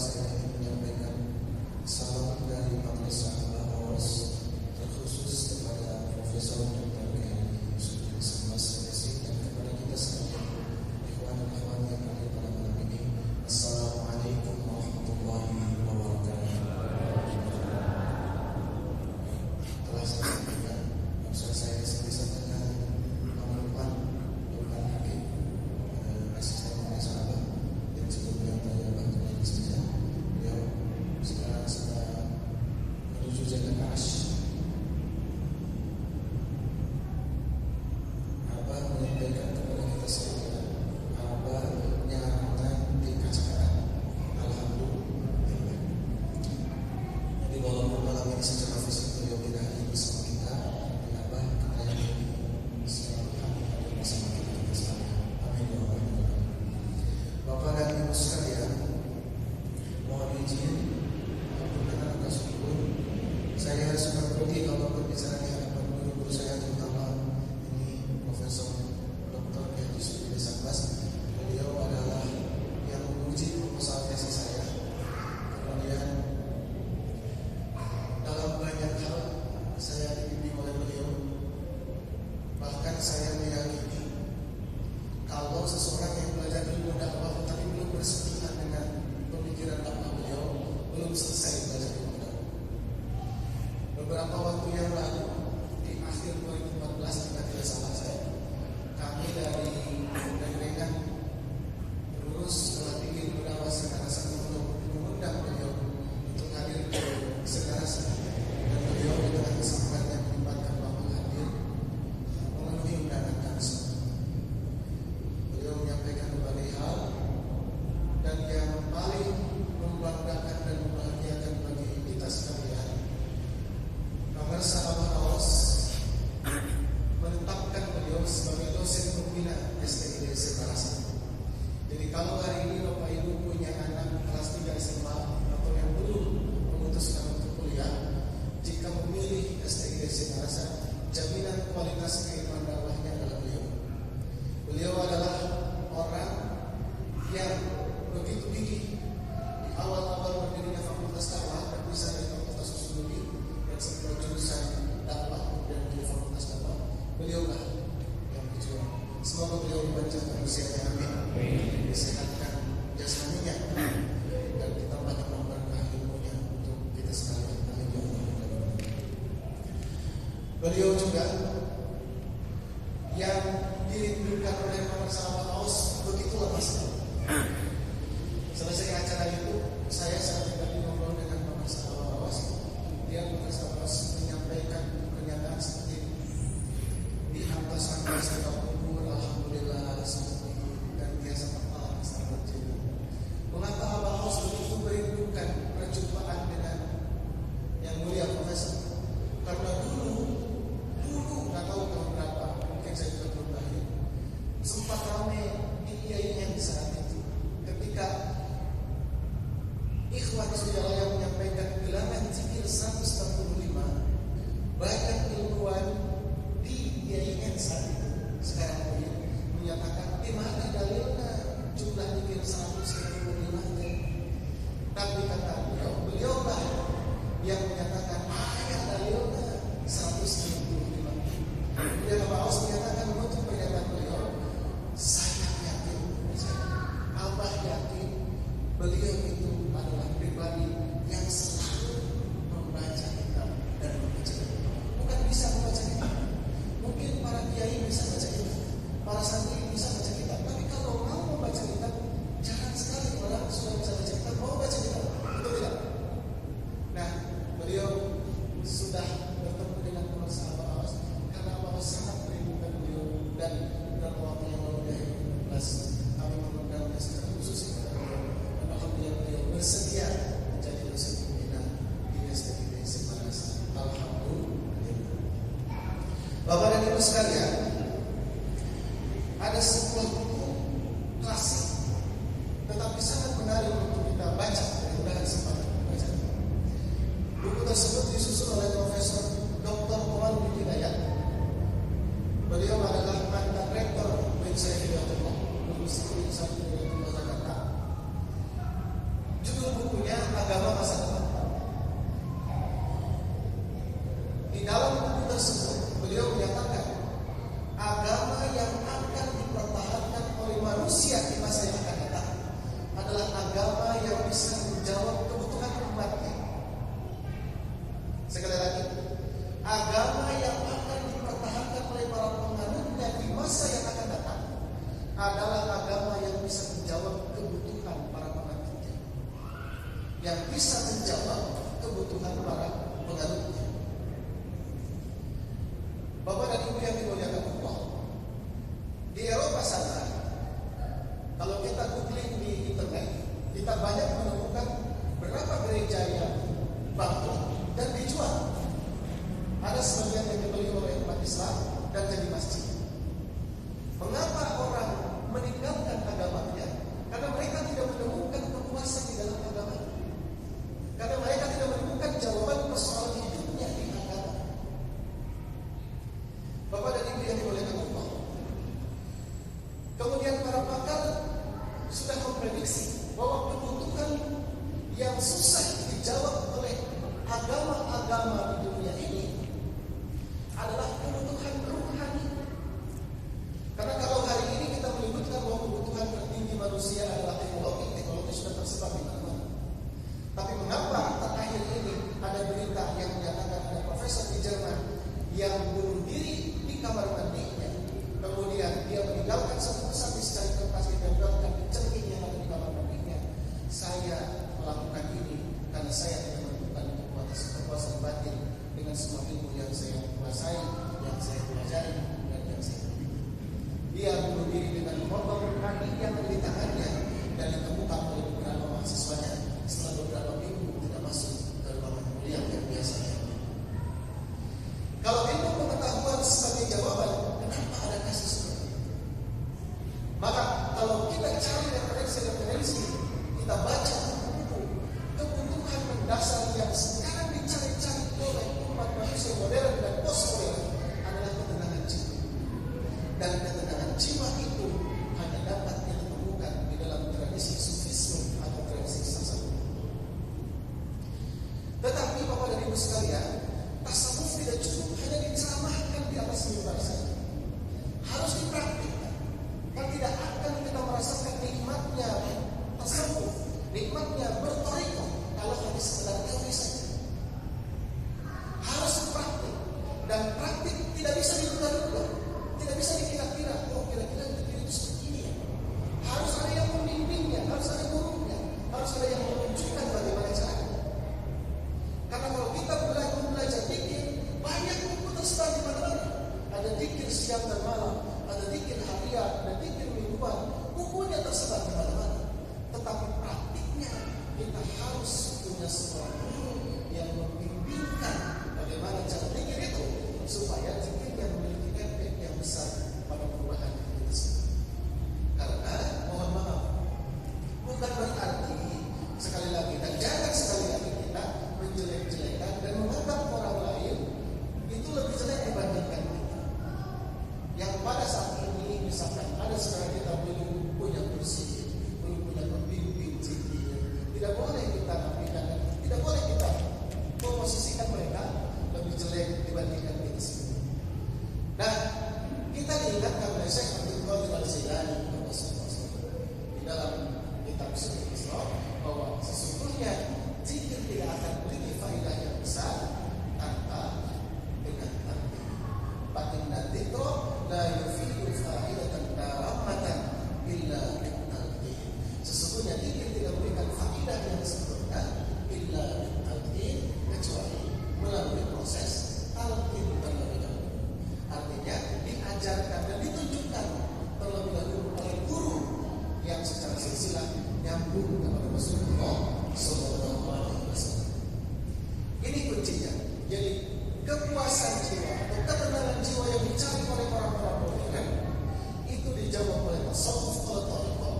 saya ingin menyampaikan salam dari Majelis Sahabat Awas terkhusus kepada Profesor Dr. Kiai Sudin Semas Mesih dan kepada kita sekalian ikhwan dan akhwat yang hadir pada malam ini. Assalamualaikum warahmatullahi wabarakatuh. Telah saya sampaikan, maksud saya disampaikan Pak Dr. Hakim asisten sahabat yang sebelumnya tanya bantuan saja. Beliau sekarang sedang menuju Jakarta. Abah menyampaikan kepada kita sekalian, Abah menyarankan di kacakan. Alhamdulillah. Jadi walaupun malam ini secara fisik beliau tidak hadir bersama kita, tapi Abah katanya selalu hadir bersama kita sekalian. Amin ya rabbal alamin. Bapak dan Ibu sekalian, mohon izin berkenan atas syukur. Saya suka pergi kalau berbicara di hadapan guru-guru saya, terutama ini Profesor Dr. Kiai Sudin Semas. Beliau adalah yang menguji proposal tesis saya. Kemudian dalam banyak hal saya dibimbing oleh beliau. Bahkan saya meyakini kalau seseorang yang belajar ilmu dakwah tetapi belum bersentuhan dengan pemikiran dakwah beliau, belum selesai belajar ilmu dakwah. Beberapa waktu yang lalu di akhir 2014 jika tidak salah saya, kami dari Rengan lulus setelah bikin berdakwah Segarasa untuk mengundang beliau untuk hadir ke Segarasa, dan beliau dengan kesempatan yang menyempatkan waktu hadir memenuhi undangan kami semua. Beliau menyampaikan berbagai hal, dan yang paling membanggakan dan membahagiakan bagi kita sekalian, Madrasah Sahabat Awas menetapkan beliau sebagai dosen pembina STID Segarasa. Jadi kalau hari ini Bapak Ibu punya anak kelas 3 SMA atau yang belum memutuskan untuk kuliah, jika memilih STID Segarasa, jaminan kualitas keilmuan dakwahnya adalah beliau. Beliau adalah orang yang begitu gigih di awal-awal berdirinya Fakultas Dakwah, berpisah dari Fakultas Sosiologi dan sebuah jurusan dakwah dan menjadi Fakultas Dakwah. Beliau lah yang berjuang. Semoga beliau dipanjangkan usianya, amin. Disehatkan jasmaninya dan ditambah dengan berkah ilmunya untuk kita sekalian, amin ya rabbal alamin. Beliau juga yang dirindukan oleh para sahabat Aus, begitulah Mas. Selesai acara itu, saya pribadi ngobrol dengan para sahabat Aus. Dia para sahabat Aus menyampaikan pernyataan seperti ini. Di atas saya kubur, alhamdulillah seperti ini, dan dia sangat malam sangat jauh. Mengapa Abah Aus begitu merindukan perjumpaan dengan yang mulia Profesor? Karena dulu nggak tahu tahun berapa, mungkin saya juga belum lahir, sempat ramai di IAIN saat itu ketika ikhwan saudara yang menyampaikan bilangan zikir 145, banyak ilmuwan di IAIN saat itu sekarang ini menyatakan di mana dalilnya jumlah zikir 145 nya. Tapi kata beliau lah yang menyatakan ada dalilnya 155. Kemudian Abah Aus menyatakan menutup pernyataan beliau, saya yakin, Abah yakin beliau itu adalah pribadi yang selalu membaca kitab dan membaca kitab. Bukan bisa membaca kitab, mungkin para kiai bisa baca kitab, para santri bisa baca kitab, tapi kalau mau membaca kitab, jarang sekali orang sudah bisa baca kitab mau baca kitab, betul tidak? Nah, beliau sudah bertemu dengan para sahabat Awas karena Awas sangat merindukan beliau, dan beberapa waktu yang lalu di akhir 2015 kami mengundangnya secara khusus kepada beliau, dan alhamdulillah beliau bersedia menjadi dosen pembina di STID Segarasa. Alhamdulillah. Bapak dan Ibu sekalian, ada sebuah buku klasik tetapi sangat menarik untuk kita baca, mudah-mudahan sempat baca. Buku tersebut disusun oleh Profesor Dr. Omar bin Hidayat. Beliau adalah mantan rektor Universitas Hidayatullah, Universitas Hidayatullah Jakarta. Judul buku dengan para penganutnya. Bapak dan Ibu yang dimuliakan Allah, di Eropa sana, kalau kita googling di internet, kita banyak menemukan berapa gereja yang bangkrut dan dijual. Ada sebagian yang dibeli oleh umat Islam dan jadi masjid. Mengapa orang meninggalkan agamanya? Karena mereka tidak menemukan kepuasan di dalam agama. Karena mereka tidak menemukan jawaban persoalan hidupnya di agama. Bapak dan Ibu yang dimuliakan Allah, kemudian para pakar sudah memprediksi bahwa kebutuhan yang susah dijawab oleh agama-agama di dunia ini adalah kebutuhan rohani. Karena kalau hari ini kita menyebutkan bahwa kebutuhan tertinggi manusia adalah teknologi sudah tersebar di mana-mana. Tapi mengapa terakhir ini ada berita yang menyatakan ada profesor di Jerman yang bunuh diri di kamar mandinya, kemudian dia meninggalkan satu pesan di secari kertas yang ditempelkan di cermin yang ada di kamar mandinya. Saya melakukan ini karena saya tidak menemukan kepuasan batin dengan semua ilmu yang saya kuasai, yang saya pelajari, dan yang saya miliki. Dia bunuh diri dengan memotong kaki yang ada di tangannya dan ditemukan oleh beberapa mahasiswanya setelah beberapa minggu tidak masuk ke ruangan kuliah yang biasanya. Kalau ilmu pengetahuan sebagai jawaban, kenapa ada kasus seperti ini? Maka kalau kita cari referensi, kita baca buku-buku, kebutuhan mendasar yang sekarang dicari-cari oleh umat manusia modern dan postmodern adalah ketenangan jiwa. Dan ketenangan jiwa itu hanya dapat kita temukan di dalam tradisi sufisme atau tradisi sastra. Tetapi Bapak dan Ibu sekalian, tasawuf tidak cukup hanya diceramahkan di atas mimbar saja. Harus dipraktikkan. Dan tidak akan kita merasakan nikmatnya tasawuf, nikmatnya bertoriko kalau hanya sekedar teori saja. Harus praktik. Dan praktik tidak bisa diduga-duga, tidak bisa dikira-kira. Oh, kira-kira itu seperti ini ya. Harus ada yang membimbingnya, harus ada gurunya, harus ada yang menunjukkan bagaimana caranya. Karena kalau kita belajar zikir, banyak buku tersebar di mana-mana. Ada zikir siang dan malam, ada zikir harian, ada zikir mingguan. Bukunya tersebar di mana-mana. Tetapi praktiknya kita harus punya seorang guru yang membimbingkan bagaimana cara zikir itu supaya zikir yang memiliki efek yang besar pada perubahan kita semua. Karena mohon maaf, bukan berarti sekali lagi dan jangan sekali lagi kita menjelek-jelekan dan menganggap orang lain itu lebih jelek dibandingkan kita. Yang pada saat ini misalkan ada sekarang kita belum punya kursi, belum punya pembimbing zikir, tidak boleh kita nafikan, tidak boleh kita memposisikan mereka lebih jelek dibandingkan kita semua. Nah, kita diingatkan oleh Syekh Abdul Qadir Al-Jailani di dalam kitab Sirrul Isra bahwa sesungguhnya zikir tidak akan memiliki faedah yang besar tanpa dengan takbir. Inna dzikra la yufidu faidatan tammatan illa bitalqin. Sesungguhnya zikir tidak memberikan faedah yang sempurna illa bitalqin, kecuali melalui proses talqin terlebih dahulu. Artinya diajarkan dan ditunjukkan terlebih dahulu oleh guru yang secara silsilah nyambung kepada Rasulullah Sallallahu Alaihi Wasallam. Ini kuncinya. Jadi kepuasan jiwa atau ketenangan jiwa yang dicari oleh orang-orang modern itu dijawab oleh tasawuf atau thariqah.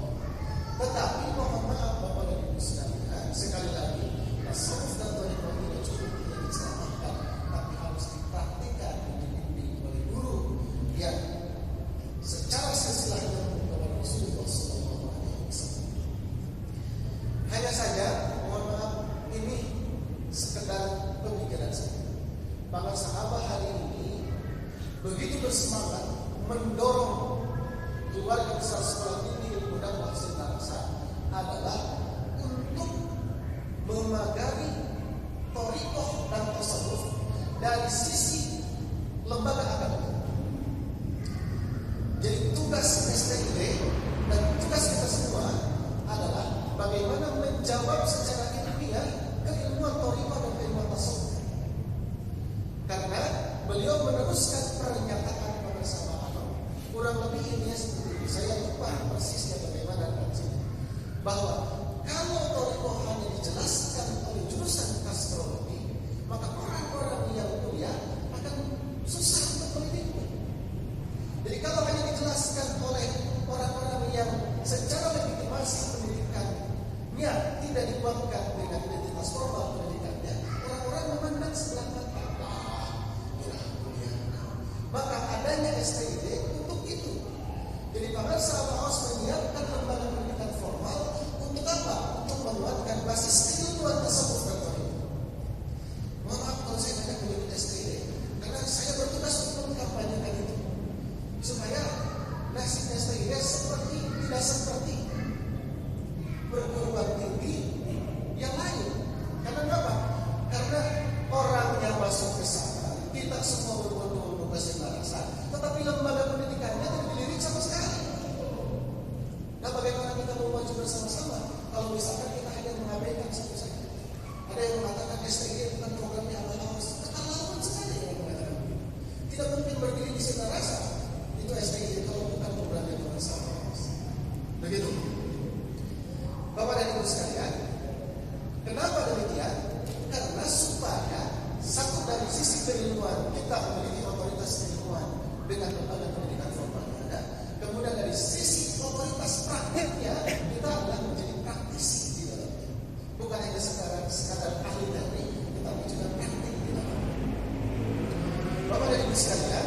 Tetapi mohon maaf Bapak dan Ibu sekalian, sekali lagi tasawuf dan thariqah tidak cukup tidak diceramahkan, tapi harus dipraktikkan dan dibimbing oleh guru yang secara silsilah nyambung kepada Rasulullah Sallallahu Alaihi Wasallam. Hanya saja, mohon maaf, ini sekedar pemikiran saya. Para sahabat hari ini begitu bersemangat mendorong keluarga besar sekolah tinggi ilmu dakwah Sintarasa adalah untuk memagari thariqah dan tasawuf dari sisi lembaga agama. Jadi tugas STID dan tugas kita semua adalah bagaimana menjawab secara ilmiah keilmuan thariqah dan keilmuan tasawuf bahwa kalau Toriko hanya dijelaskan oleh jurusan astrologi, maka orang-orang yang kuliah akan susah untuk mendidiknya. Jadi kalau hanya dijelaskan oleh orang-orang yang secara legitimasi pendidikannya tidak dikuatkan dengan identitas formal pendidikannya, orang-orang memandang sebelah mata. Maka adanya STID untuk itu. Jadi pemirsa harus menyiapkan lembaga pendidikan formal untuk apa? Untuk menguatkan basis keilmuan tasawuf dan tauhid. Mohon maaf kalau saya tidak menyebut STID, karena saya bertugas untuk mengkampanyekan itu supaya nasib STID tidak seperti perguruan tinggi yang lain. Karena apa? Karena orang yang masuk ke sana kita semua berbondong-bondong bahasa bahasa, tetapi lembaga pendidikannya tidak dilirik sama sekali. Nah, bagaimana kita mau maju bersama-sama kalau misalkan kita hanya mengabaikan satu saja? Ada yang mengatakan STI bukan programnya Al-Haus. Keterlaluan sekali yang mengatakan begitu. Tidak mungkin berdiri di Sina Rasa itu STI kalau bukan programnya Al-Haus. Begitu. Bapak dan Ibu sekalian, kenapa demikian? Karena supaya satu dari sisi keilmuan kita memiliki otoritas keilmuan dengan lembaga pendidikan formal yang ada. Kemudian dari sisi otoritas prakteknya kita adalah menjadi praktisi di dalamnya. Bukan hanya sekadar ahli teori, tetapi juga praktek di dalamnya. Bapak dan Ibu sekalian,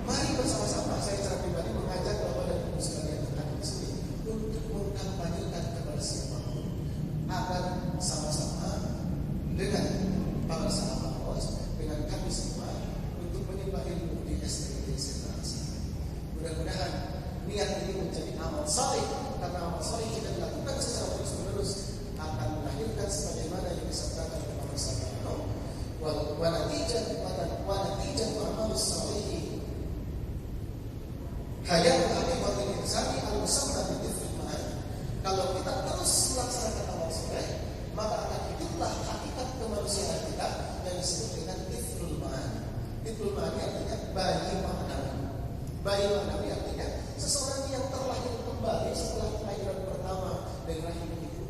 mari bersama-sama saya secara pribadi mengajak Bapak dan Ibu sekalian yang ada di sini untuk mengkampanyekan kepada siapapun agar sama-sama dengan para sahabat dengan kami semua untuk menyembah ilmu di STID Sentrasi. Mudah-mudahan niat ini menjadi amal saleh, karena amal saleh jika dilakukan secara terus-menerus akan melahirkan sebagaimana yang disabdakan oleh Muhammad sallallahu alaihi wasallam. Wa natijatu amal salih hayat hakikat insani al-musamma bi-tifil ma'ad. Kalau kita terus melaksanakan amal saleh, maka akan hiduplah hakikat kemanusiaan kita yang disebut dengan tiflul ma'ani. Tiflul ma'ani artinya bayi maknawi. Bayi maknawi artinya seseorang yang terlahir kembali setelah kelahiran pertama dari rahim ibu.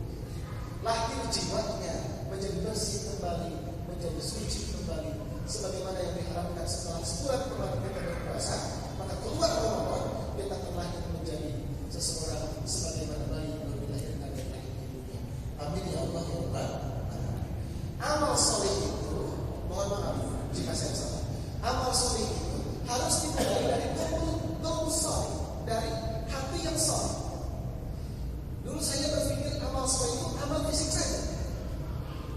Lahir jiwanya menjadi bersih kembali, menjadi suci kembali, sebagaimana yang diharapkan setelah sebulan pertama kita berpuasa, maka keluar Ramadan kita terlahir menjadi seseorang sebagaimana bayi yang dilahirkan dari rahim ibunya. Amin ya Allah ya Rabbal alamin. Amal soleh itu, mohon maaf jika saya salah, amal soleh itu harus dimulai dari qalbu soleh, dari hati yang soleh. Dulu saya berpikir amal soleh itu amal fisik saja.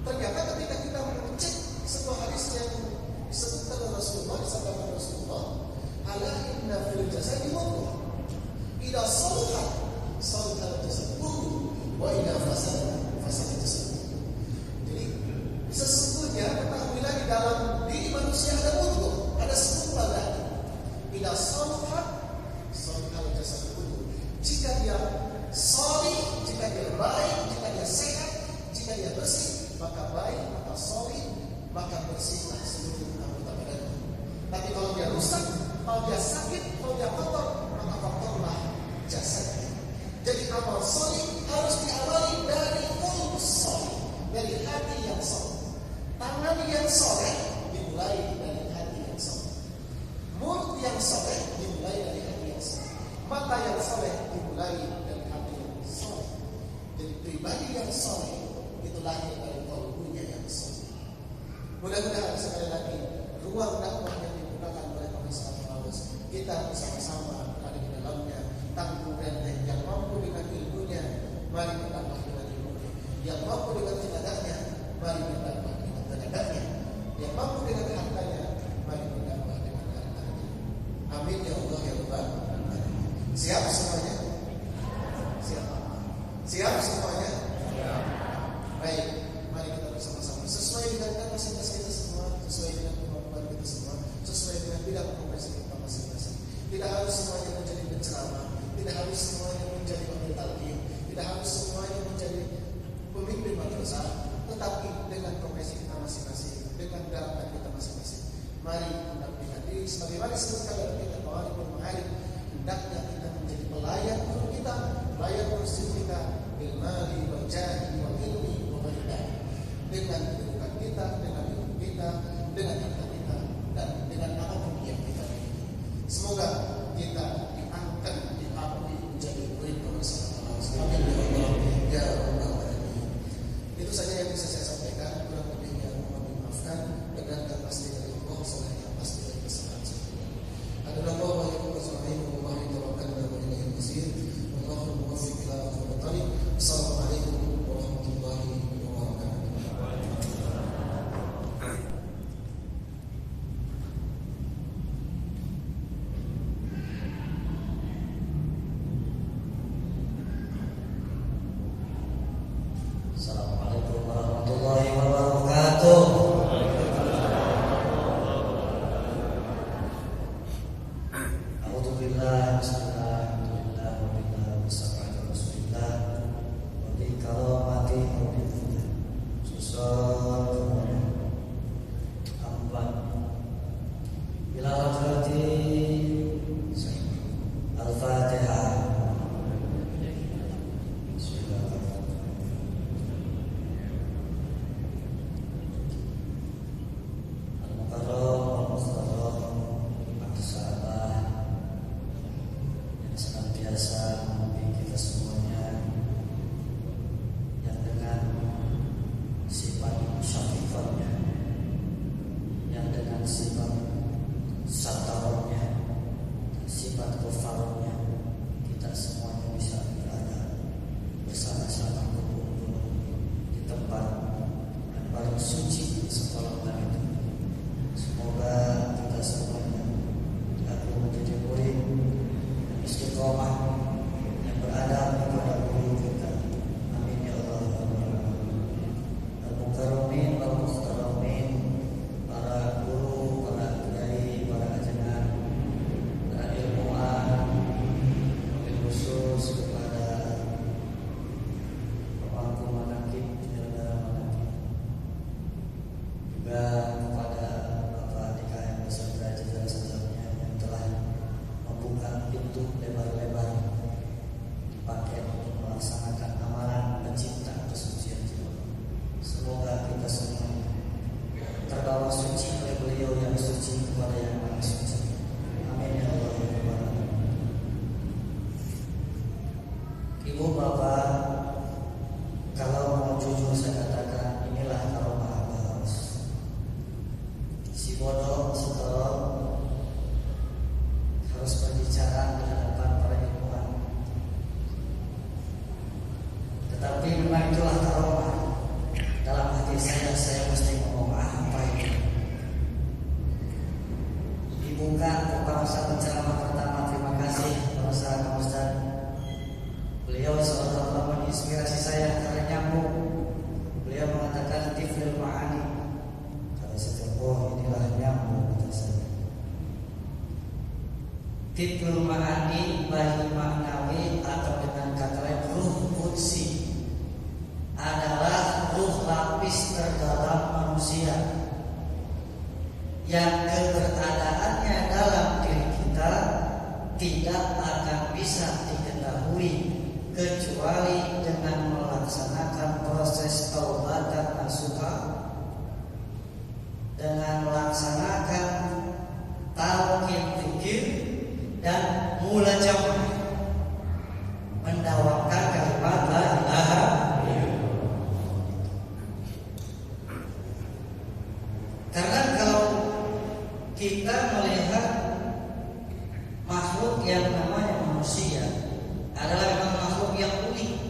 Ternyata ketika kita mengecek sebuah hadis yang disebutkan oleh Rasulullah, disabdakan Rasulullah, ala inna fil jasadi mudghah, idza salahat salaha al-jasad kulluhu wa idza fasadat fasada al-jasad. Sesungguhnya ketahuilah di dalam diri manusia ada mudghah, ada segumpal daging. Bila salahat, salihal jasad kulluh. Jika dia salih, jika dia baik, jika dia sehat, jika dia bersih, maka baik, maka salih, maka bersihlah seluruh anggota badannya. Tapi kalau dia rusak, kalau dia sakit, kalau dia kotor, maka kotorlah jasadnya. Jadi amal salih harus diawali dari qalbu salih, dari hati yang salih. Tangan yang soleh dimulai dari hati yang soleh. Mulut yang soleh dimulai dari hati yang soleh. Mata yang soleh dimulai dari hati yang soleh. Jadi pribadi yang soleh itu lahir dari qalbunya yang soleh. Mudah-mudahan sekali lagi ruang dakwah yang digunakan oleh Pemirsa Al-Haus kita bersama-sama berada di dalamnya. Tangguh benteng yang mampu dengan ilmunya, mari bertambah dengan ilmunya. Yang mampu dengan tenaganya, mari bertambah tenaganya. Yang mampu dengan hartanya, mari berdakwah dengan hartanya. Amin ya Allah ya Rabbal alamin. Siap semuanya? Siap. Siap semuanya? Siap. Baik, mari kita bersama-sama sesuai dengan kapasitas kita semua, sesuai dengan kemampuan kita semua, sesuai dengan bidang profesi kita masing-masing. Tidak harus semuanya menjadi penceramah, tidak harus semuanya menjadi pemimpin talqin, tidak harus semuanya menjadi pemimpin madrasah, tetapi dengan profesi kita masing-masing, dengan gerakan kita masing-masing. Mari mendampingi diri sebagaimana disebutkan dalam kitab Mawaribul Ma'arif, hendaknya kita menjadi pelayan guru kita, pelayan kursi kita, bil mali Tiflul Ma'ani bahi maknawi atau dengan kata lain ruh qudsi adalah ruh lapis terdalam manusia yang keberadaannya dalam diri kita tidak akan bisa diketahui kecuali dengan melaksanakan proses taubatan nasuha, dengan melaksanakan talqin dzikir dan mulajamah, mendawamkan kalimat la ilaha illallah. Karena kalau kita melihat makhluk yang namanya manusia adalah memang makhluk yang unik.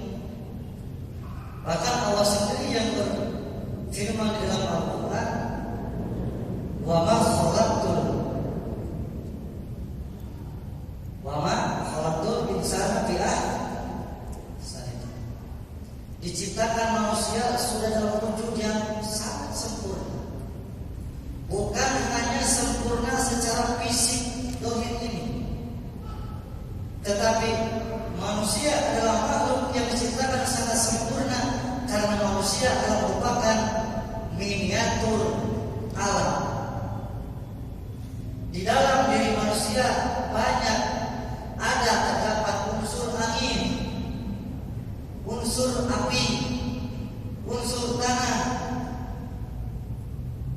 Bahkan Allah sendiri yang berfirman di dalam Al-Quran, wa ma khalaqtul insana fi ahsani. Diciptakan manusia sudah dalam wujud yang sangat sempurna. Bukan hanya sempurna secara fisik dohir ini, tetapi manusia adalah makhluk yang diciptakan sangat sempurna karena manusia adalah merupakan miniatur alam. Di dalam diri manusia terdapat unsur angin, unsur api, unsur tanah,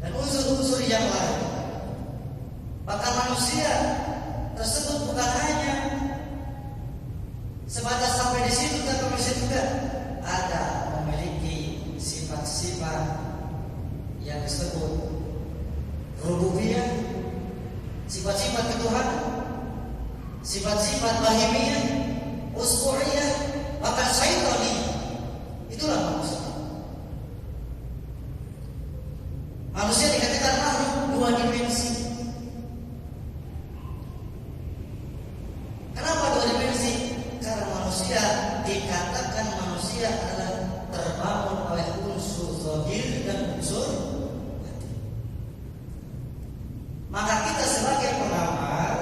dan unsur-unsur yang lain. Maka manusia tersebut bukan hanya sebatas sampai di situ, tapi manusia juga ada memiliki sifat-sifat yang disebut rububiyah, sifat-sifat ketuhanan, sifat-sifat bahimiyah, usbu'iyah, bahkan syaitani. Itulah manusia. Manusia dikatakan makhluk dua dimensi. Kenapa dua dimensi? Karena manusia dikatakan manusia adalah terbangun oleh unsur zahir dan unsur batin. Maka kita sebagai pengamal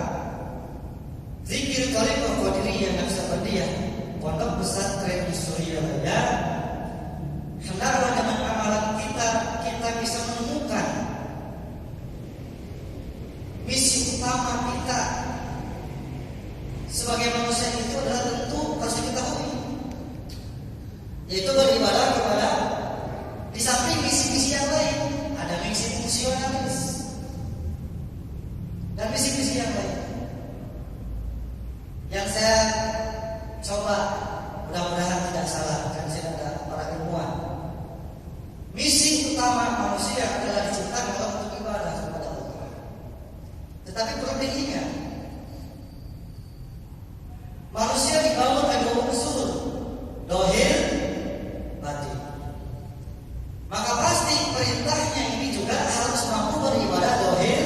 zikir Thariqah Qadiriyah Naqsabandiyah Pondok Pesantren di Surabaya, hendaklah dengan amalan kita yaitu beribadah kepada di samping misi-misi yang lain. Ada misi fungsionalis dan misi-misi yang lain yang saya coba, mudah-mudahan tidak salah kan, saya ada para ilmuwan. Misi utama manusia adalah diciptakan untuk ibadah kepada Allah. Tetapi perlu diingat, manusia dibangun ada dua unsur, dohir, batin. Maka pasti perintahnya ini juga harus mampu beribadah dohir.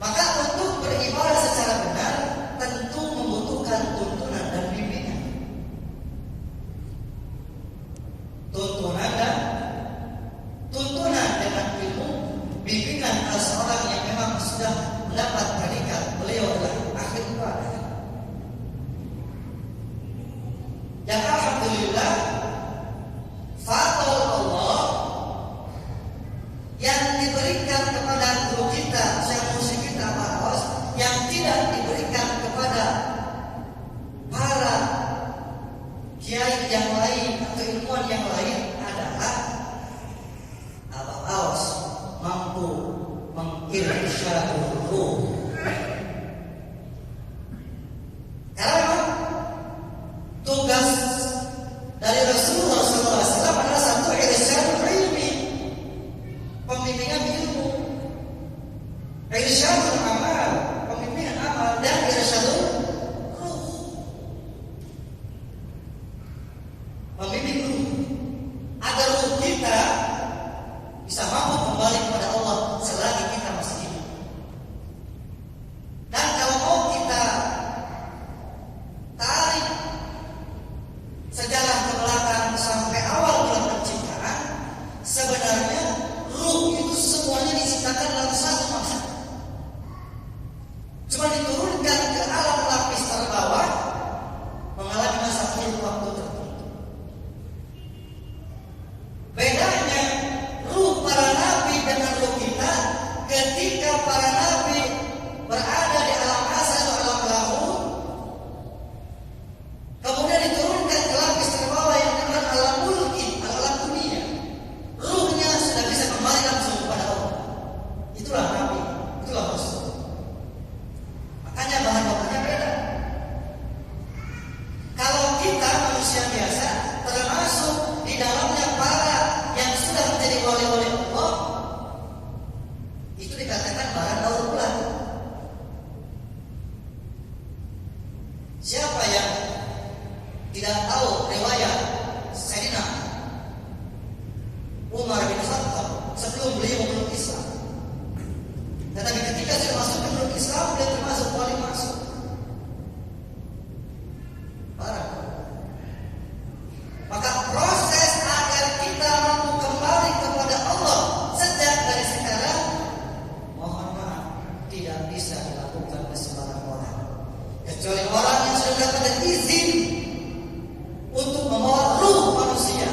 Maka untuk beribadah secara benar tentu membutuhkan tuntunan dan bimbingan. Tuntunan dengan ilmu, bimbingan seorang yang memang sudah mendapat predikat beliau adalah akhir ibadah. Yang alhamdulillah fadl Allah yang diberikan kepada guru kita, Syekh Mursyid kita Pak Awas, yang tidak diberikan kepada para kiai yang lain atau ilmuwan yang lain adalah Abah Awas mampu mengirsyadul ruh. Karena memang tugas dari Rasulullah SAW adalah satu, irsyadul ilmi, pembimbingan ilmu, irsyadul amal, pembimbingan amal, dan irsyadul ruh, membimbing ruh, agar ruh kita bisa mampu kembali kepada Allah selagi kita masih hidup. Dan kalau mau kita tarik sejarah ke belakang sampai awal mula penciptaan, sebenarnya ruh itu semuanya diciptakan dalam satu masa. Cuma diturunkan ke alam lapis terbawah mengalami masa hidup waktu tertentu. Bedanya ruh para nabi dengan ruh kita, ketika para nabi berada di alam asal atau alam lahul, kemudian diturunkan ke lapis terbawah yang namanya alam mulki, alam dunia, ruhnya sudah bisa kembali langsung kepada Allah. Itulah nabi, itulah rasul. Makanya bahan bakunya beda. Kalau kita manusia biasa, termasuk di dalamnya para yang sudah menjadi wali-wali Allah, itu dikatakan barang daur ulang. Siapa yang tidak tahu riwayat Sayyidina Umar bin Khattab sebelum beliau memeluk Islam? Tetapi ketika sudah masuk memeluk Islam, dia termasuk wali masuk. Maka proses agar kita mampu kembali kepada Allah sejak dari sekarang, mohon maaf, tidak bisa dilakukan oleh sembarang orang, kecuali orang yang sudah dapat izin untuk membawa ruh manusia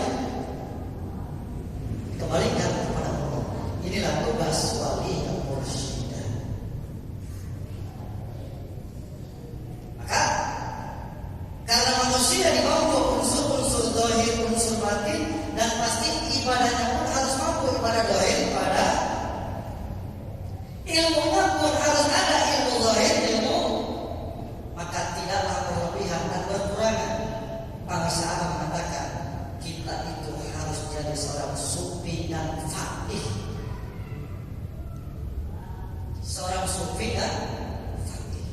kembalikan kepada Allah. Inilah tugas wali dan mursyid. Maka karena manusia dibangun unsur-unsur zahir, unsur batin, dan pasti ibadahnya pun harus mampu ibadah zahir, ibadah ilmunya pun harus ada ilmu zahir, ilmu, maka tidaklah berlebihan dan berkurangan. Para sahabat mengatakan kita itu harus jadi seorang sufi dan faqih, seorang sufi dan faqih,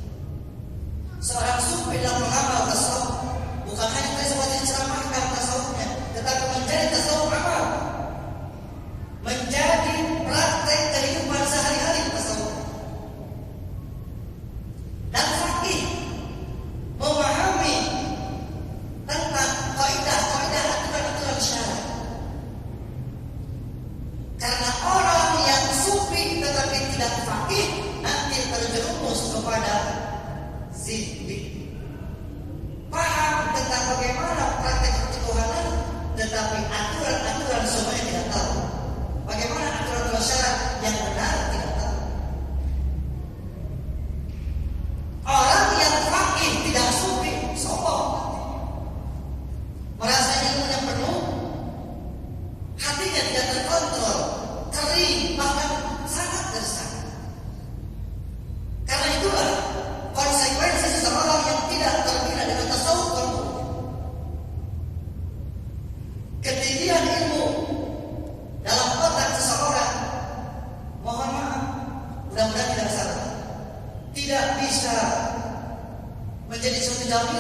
seorang sufi dalam mengamal tasawuf, bukan hanya seperti ceramahkan tasawufnya, tetapi menjadi tasawuf amal, menjadi praktek kehidupan sehari-hari tasawuf.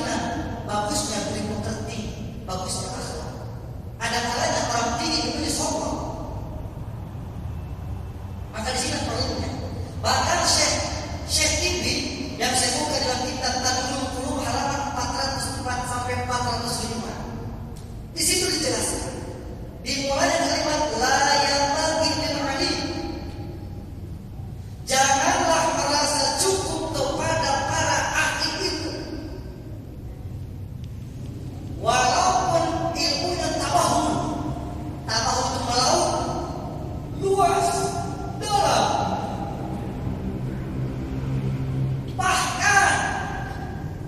kepemimpinan, bagusnya berpekerti, bagusnya akhlak. Ada kalanya orang tinggi itu sombong. Maka di sini perlunya. Bahkan Syekh Tibi yang saya buka dalam kitab Tadulul Qulub halaman 404 sampai 405. Di situ dijelaskan. Dimulai dari kalimat la yanbaghi lil alim. Janganlah merasa cukup kepada para ahli itu. Walaupun ilmunya tabahun itu melaut, luas, dalam. Bahkan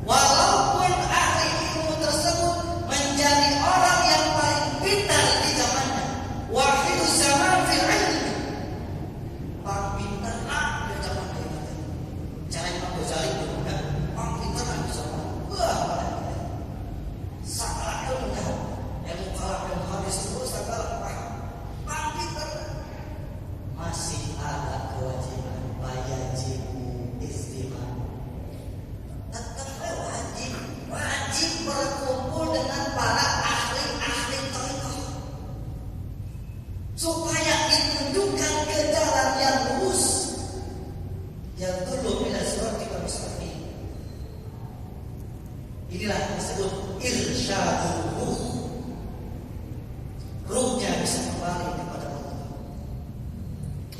walaupun ahli ilmu tersebut menjadi orang yang paling pintar di zamannya, wahidu zaman fil ilmi, paling pintar di zaman itu. Cara Imam Ghazali itu kan paling pintar di zaman. Wah, sangat ilmunya, ilmu kalam dan hadis itu sangat paham. Paling pintar. Masih ada kewajiban wajib istimewa. Tetap wajib berkumpul dengan para ahli-ahli tarekat supaya ditunjukkan ke jalan yang lurus yang dulu bila surat kita mustaqim. Inilah yang disebut irsyadul ruh. Ruhnya bisa kembali kepada Allah.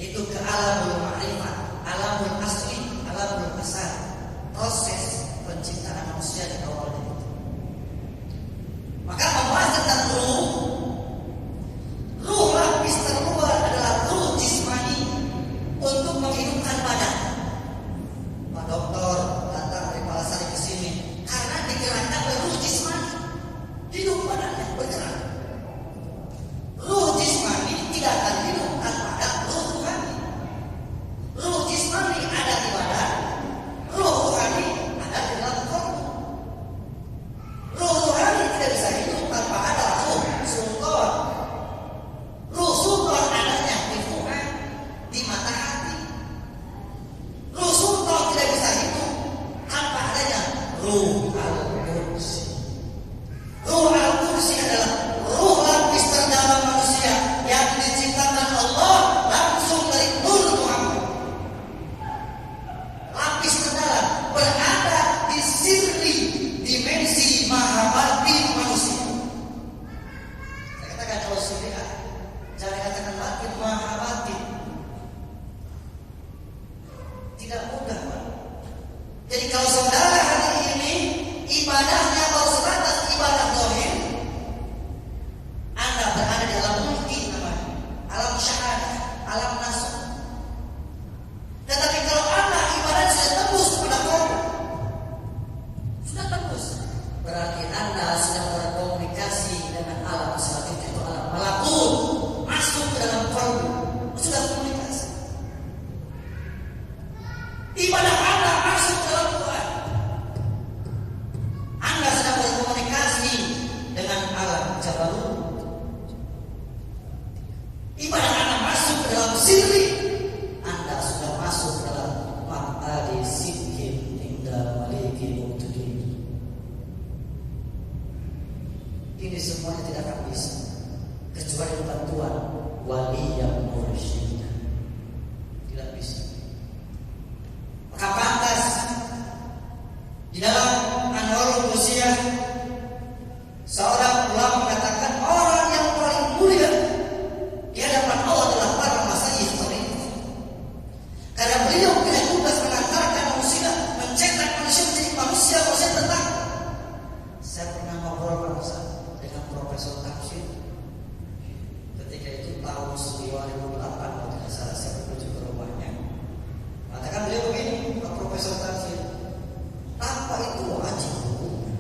Itu ke alamul ma'rifah, alamul asli, alamul asal. Proses penciptaan manusia di awal itu. Maka membahas tentang ruh lapis terluar adalah ruh jismani untuk menghidupkan badan. Pak dokter datang dari Palasari ke sini karena digerakkan oleh ruh jismani, hidup badannya bergerak. Ruh jismani tidak akan hidup tanpa ada ruh rohani. Ruh jismani ada di badan, ruh rohani ada di dalam kalbu. Ruh rohani tidak bisa hidup tanpa ada ruh sultan. Ruh sultan adanya di fuad, di mata hati. Ruh sultan tidak bisa hidup tanpa adanya ruh al-qudsi. Ruh al-qudsi adalah ruh lapis terdalam manusia yang diciptakan Allah langsung dari Nur Muhammad. Lapis terdalam berada di sirri, dimensi maha batin manusia. Saya katakan kalau sirri, jangan katakan batin, maha batin. Tidak mudah, Pak. Jadi kalau saudara hari ini ibadahnya baru sebatas ibadah zahir, Anda berada di alam mulki namanya, alam syahadah, alam nasab. Tetapi kalau Anda ibadah sudah tembus kepada Allah, sudah tembus, berarti Anda sudah berkomunikasi dengan alam selanjutnya, itu alam malakut, masuk ke dalam kalbu, sudah komunikasi. Ibadah Anda masuk ke dalam Tuhan. Anda sedang berkomunikasi dengan alam jabarut. Ibadah Anda masuk ke dalam sirri. Anda sudah masuk ke dalam ma'adi sidkin inda maliki muqtadin. Ini semuanya tidak akan bisa kecuali bantuan wali yang mursyid. Tidak bisa. Maka pantas di dalam Anwarul Musyah seorang ulama mengatakan orang yang paling mulia di hadapan Allah adalah para masyayikh tarekat. Karena beliau punya tugas mengantarkan manusia, mencetak manusia menjadi manusia tetap. Saya pernah ngobrol dengan Profesor Tafsir ketika itu tahun 2008 kalau tidak salah, saya menuju ke rumahnya. Katakan beliau begini, Pak Profesor Tafsir, apa itu wajib hukumnya?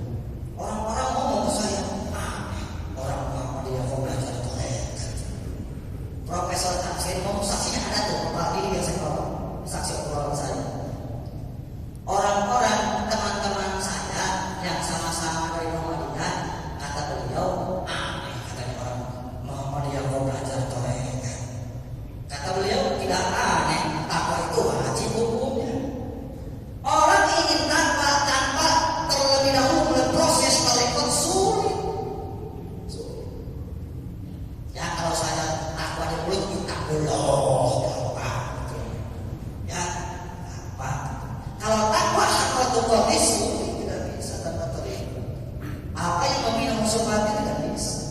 nafsu hati tidak bisa.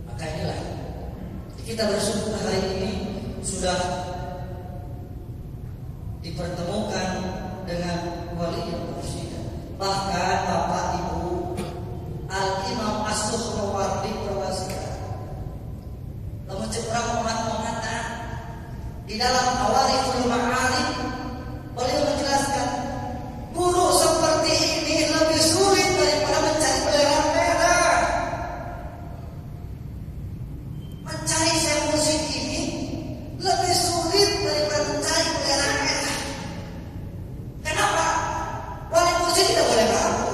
Maka inilah kita bersyukur hari ini sudah dipertemukan dengan wali yang mursyid. Bahkan Bapak Ibu Al-Imam As-Suhrawardi Prawasika lamun cek urang mengata di dalam Awarithul Ma'arif beliau menjelaskan guru seperti ini lebih sulit daripada mencari belerang merah. Mencari syekh mursyid ini lebih sulit daripada mencari belerang merah. Kenapa? Wali mursyid tidak boleh mengaku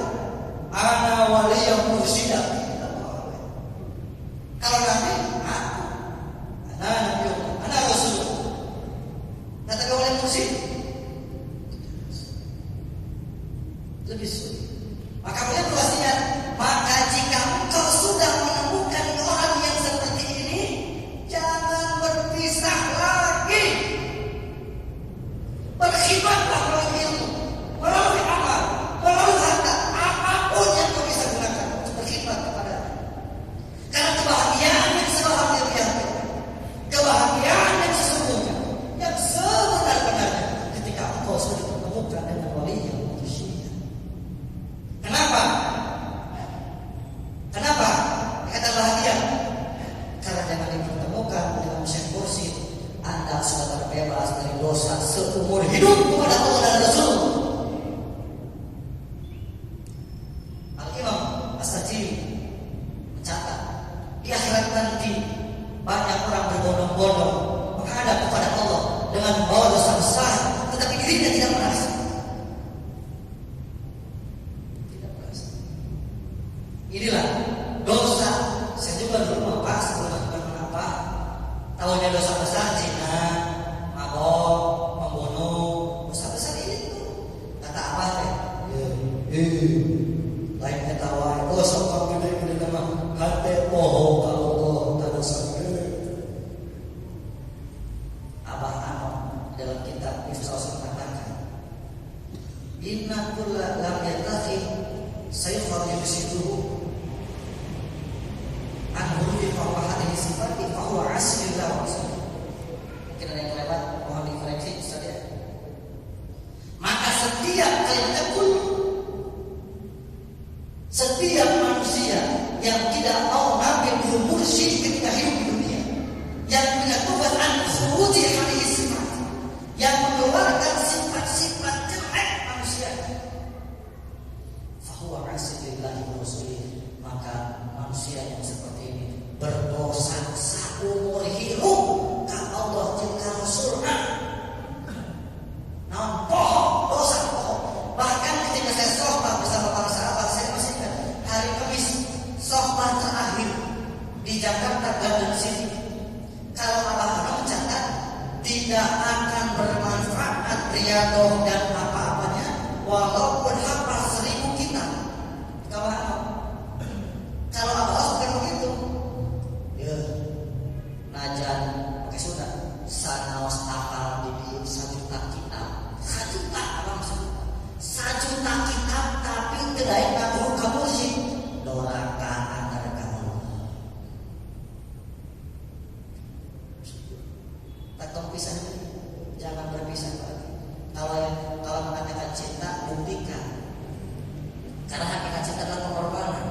ana wali yang mursyid tidak boleh. Kalau nabi aku ana nabi ana rasul. Kata wali mursyid lebih sulit. Maka beliau berwasiat, maka jika engkau sudah menemukan orang yang seperti ini, jangan berpisah lagi. Berkhidmatlah melalui ilmu, melalui amal, melalui harta, apapun yang kau bisa gunakan untuk berkhidmat kepada. Karena kebahagiaan yang sebahagia, kebahagiaan yang sesungguhnya, yang sebenar-benarnya, ketika engkau sudah menemukan dengan wali yang mursyid. Kenapa? Kenapa? Kata bahagia. Karena jangan dipertemukan dengan syekh mursyid, Anda sudah terbebas dari dosa seumur hidup kepada Allah dan Rasul. Al-Imam As-Sajili mencatat di akhirat nanti banyak orang berbondong-bondong menghadap kepada Allah dengan membawa dosa besar, tetapi dirinya tidak merasa. Inilah dosa. Saya juga dulu pas kenapa tahunya dosa besar zina, mabok, membunuh, dosa besar ini tuh. Kata apa teh? Lain kata wae, oh sok gede-gede mah hate poho ka Allah ta dosa gede. Abah Ano dalam kitab Ifsal mengatakan, inna kulla lam yatahi sayukhadi bisiduhu anhuri fawahati sifati fahuwa asilillah wa rasul. Mungkin ada yang kelewat, mohon dikoreksi Ustaz ya. Maka setiap kalimatun, setiap manusia yang tidak mau ngambil guru mursyid ketika hidup di dunia, yang punya tugas an-khuruji hadhihi sifat, yang mengeluarkan sifat-sifat jelek manusia, fahuwa asilillah wa rasul, maka manusia yang seperti ini berdosa seumur hidup ka Allah jeung ka Rasulna. Nampoh dosa poho. Bahkan ketika saya sohbah bersama para sahabat, saya masih ingat hari Kamis sohbah terakhir di Jakarta Garden City. Kalau Abah Ano mencatat tidak akan bermanfaat riadoh dan apa-apanya walaupun hafal 1000 kitab. Abah Ano kalau Allah bukan begitu, ya, najan pakai sudah, sanaos akal di 1 juta kitab, 1 juta apa maksudnya? 1 juta kitab tapi tidak guru kamu sih, dorakan antara kamu. Tak pisah, jangan berpisah lagi. Kalau mengatakan cinta, buktikan. Karena hakikat cinta adalah pengorbanan.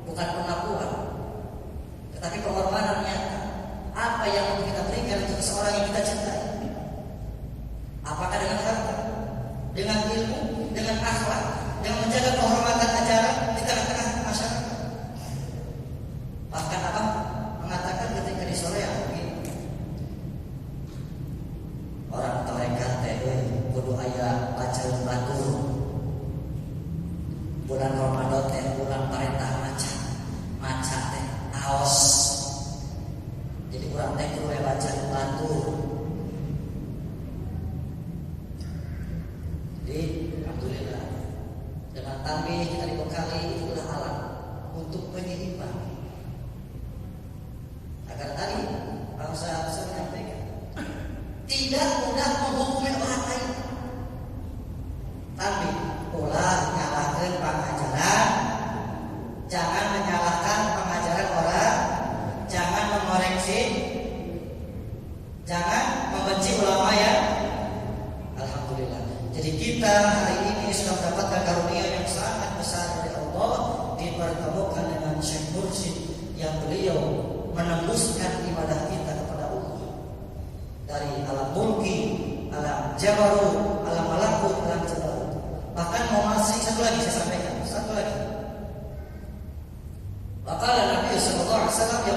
Bukan pengakuan, tetapi pengorbanan nyata. Apa yang mau kita berikan untuk seseorang yang kita cintai? Apakah dengan harta, dengan ilmu, dengan akhlak, dengan menjaga kehormatan ajaran di tengah-tengah masyarakat? Bahkan Abang mengatakan ketika di sore yang begini, orang tarekat kudu aya baca batur. Bulan Ramadan teh bulan perintah maca teh aos. Jadi kurang teh kudu baca batur. Jadi alhamdulillah dengan tambih kita dibekali itulah alat untuk penyeimbang. Agar tadi bangsa bisa menyampaikan tidak mudah menghukumi orang lain. Tapi ulah nyalakeun pangajaran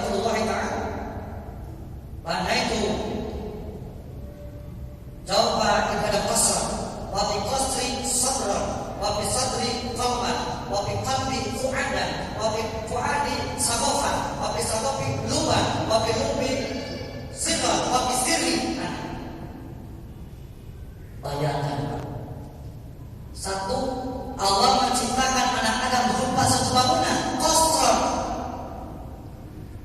qaulullah ta'ala. Karena itu jawab kepada qasr, wa bi qasri sadran, wa bi sadri qalban, wa bi qalbi fu'adan, wa bi fu'adi sabafan, wa bi sabafi luban, wa bi lubi sirran, wa bi sirri. Bayangkan, satu, Allah menciptakan anak Adam berupa satu bangunan kosong,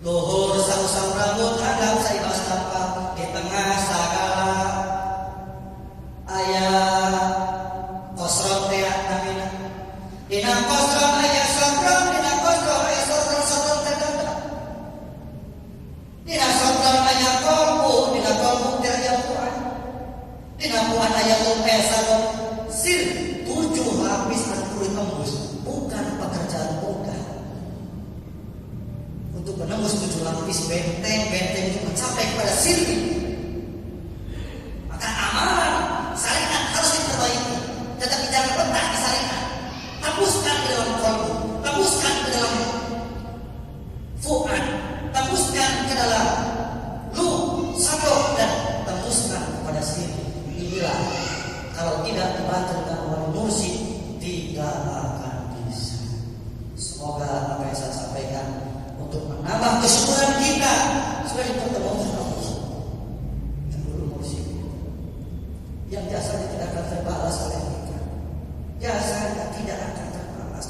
luhur saus-saus rambut Adam saibas tampak di tengah segala ayat kosong teak namina dina kosong ayat sokron dina kosong ayat sokron terganda dina sokron ayat kolbu dina kolbu ayat Quran dina Quran ayat sokron sir 7 lapis kulit tembus, bukan pekerjaan mudah. Untuk menembus 7 lapis benteng itu mencapai kepada sirri. Maka amalan saringan harus diperbaiki, tetapi jangan letak di saringan. Tembuskan ke dalam kolbu, tembuskan ke dalam fu'ad, tembuskan ke dalam sadok dan tembuskan kepada sirri. Inilah kalau tidak dibantu dengan wali mursyid tidak akan bisa. Semoga apa yang saya sampaikan untuk menambah kesyukuran kita sudah dipertemukan Allah. Guru mursyid yang jasanya tidak akan terbalas oleh kita, jasanya tidak akan terbalas.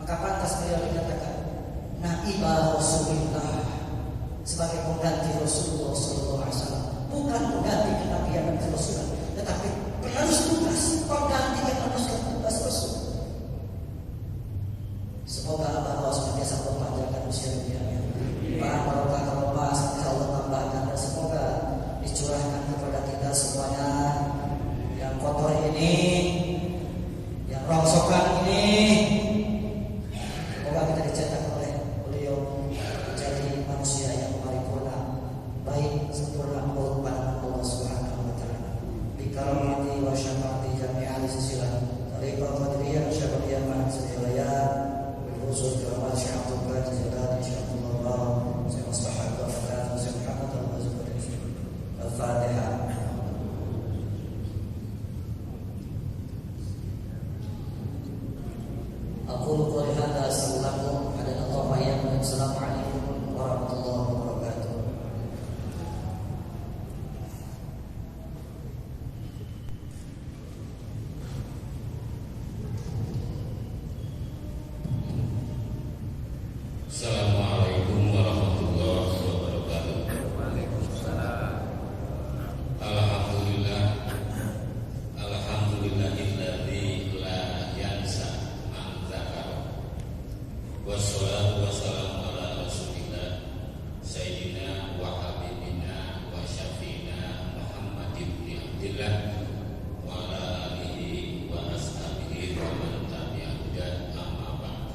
Maka pantas beliau dikatakan naibah Rasulullah sebagai pengganti Rasulullah SAW. Bukan pengganti kenabian dan kerasulan, tetapi penerus tugas, pengganti yang meneruskan tugas Rasul. Semoga Allah senantiasa mempanjangkan usia dunia, bahan barokah karomah sampai Allah tambahkan, dan semoga dicurahkan kepada kita semuanya yang kotor ini, yang rongsokan ini. Semoga kita dicetak oleh beliau menjadi manusia yang paripurna, baik sempurna menurut pandangan Allah Subhanahu wa taala. Bi karamati wa syafaati jami'al sisilah. Tariqah qadiriyah syababiyah ma'an sadilayah. Bil khusus keramat Syekh Abdul Qadir Jilani insyaallah. Saya mustahaq wa fakat Syekh Muhammad al-Azhari. Al-Fatihah. Aku qul hadza assalamu alaikum warahmatullahi wabarakatuh. Assalamualaikum warahmatullahi wabarakatuh. Waalaikumsalam. Alhamdulillah, alhamdulillahilladzi la yansa man dzakara. Wassalatu wassalamu ala Rasulillah Sayyidina wa habibina wa syafiina Muhammad ibn Abdillah wa ala alihi wa ashabihi wa man tabi'ahu amma ba'd.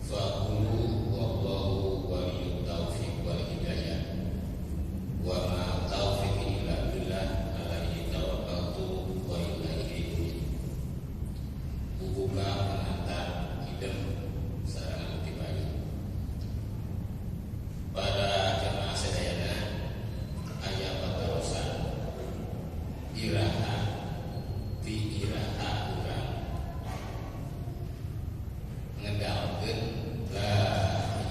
Faqulu wallahu waliyut taufiq wal hidayah wa ma taufiq illa billah alaihi tawakkaltu wa ilaihi unib. Buka pengantar hidup sarana tibayu. Pada jamaah sedayana aya padarosan iraha ti iraha urang ngedalkeun la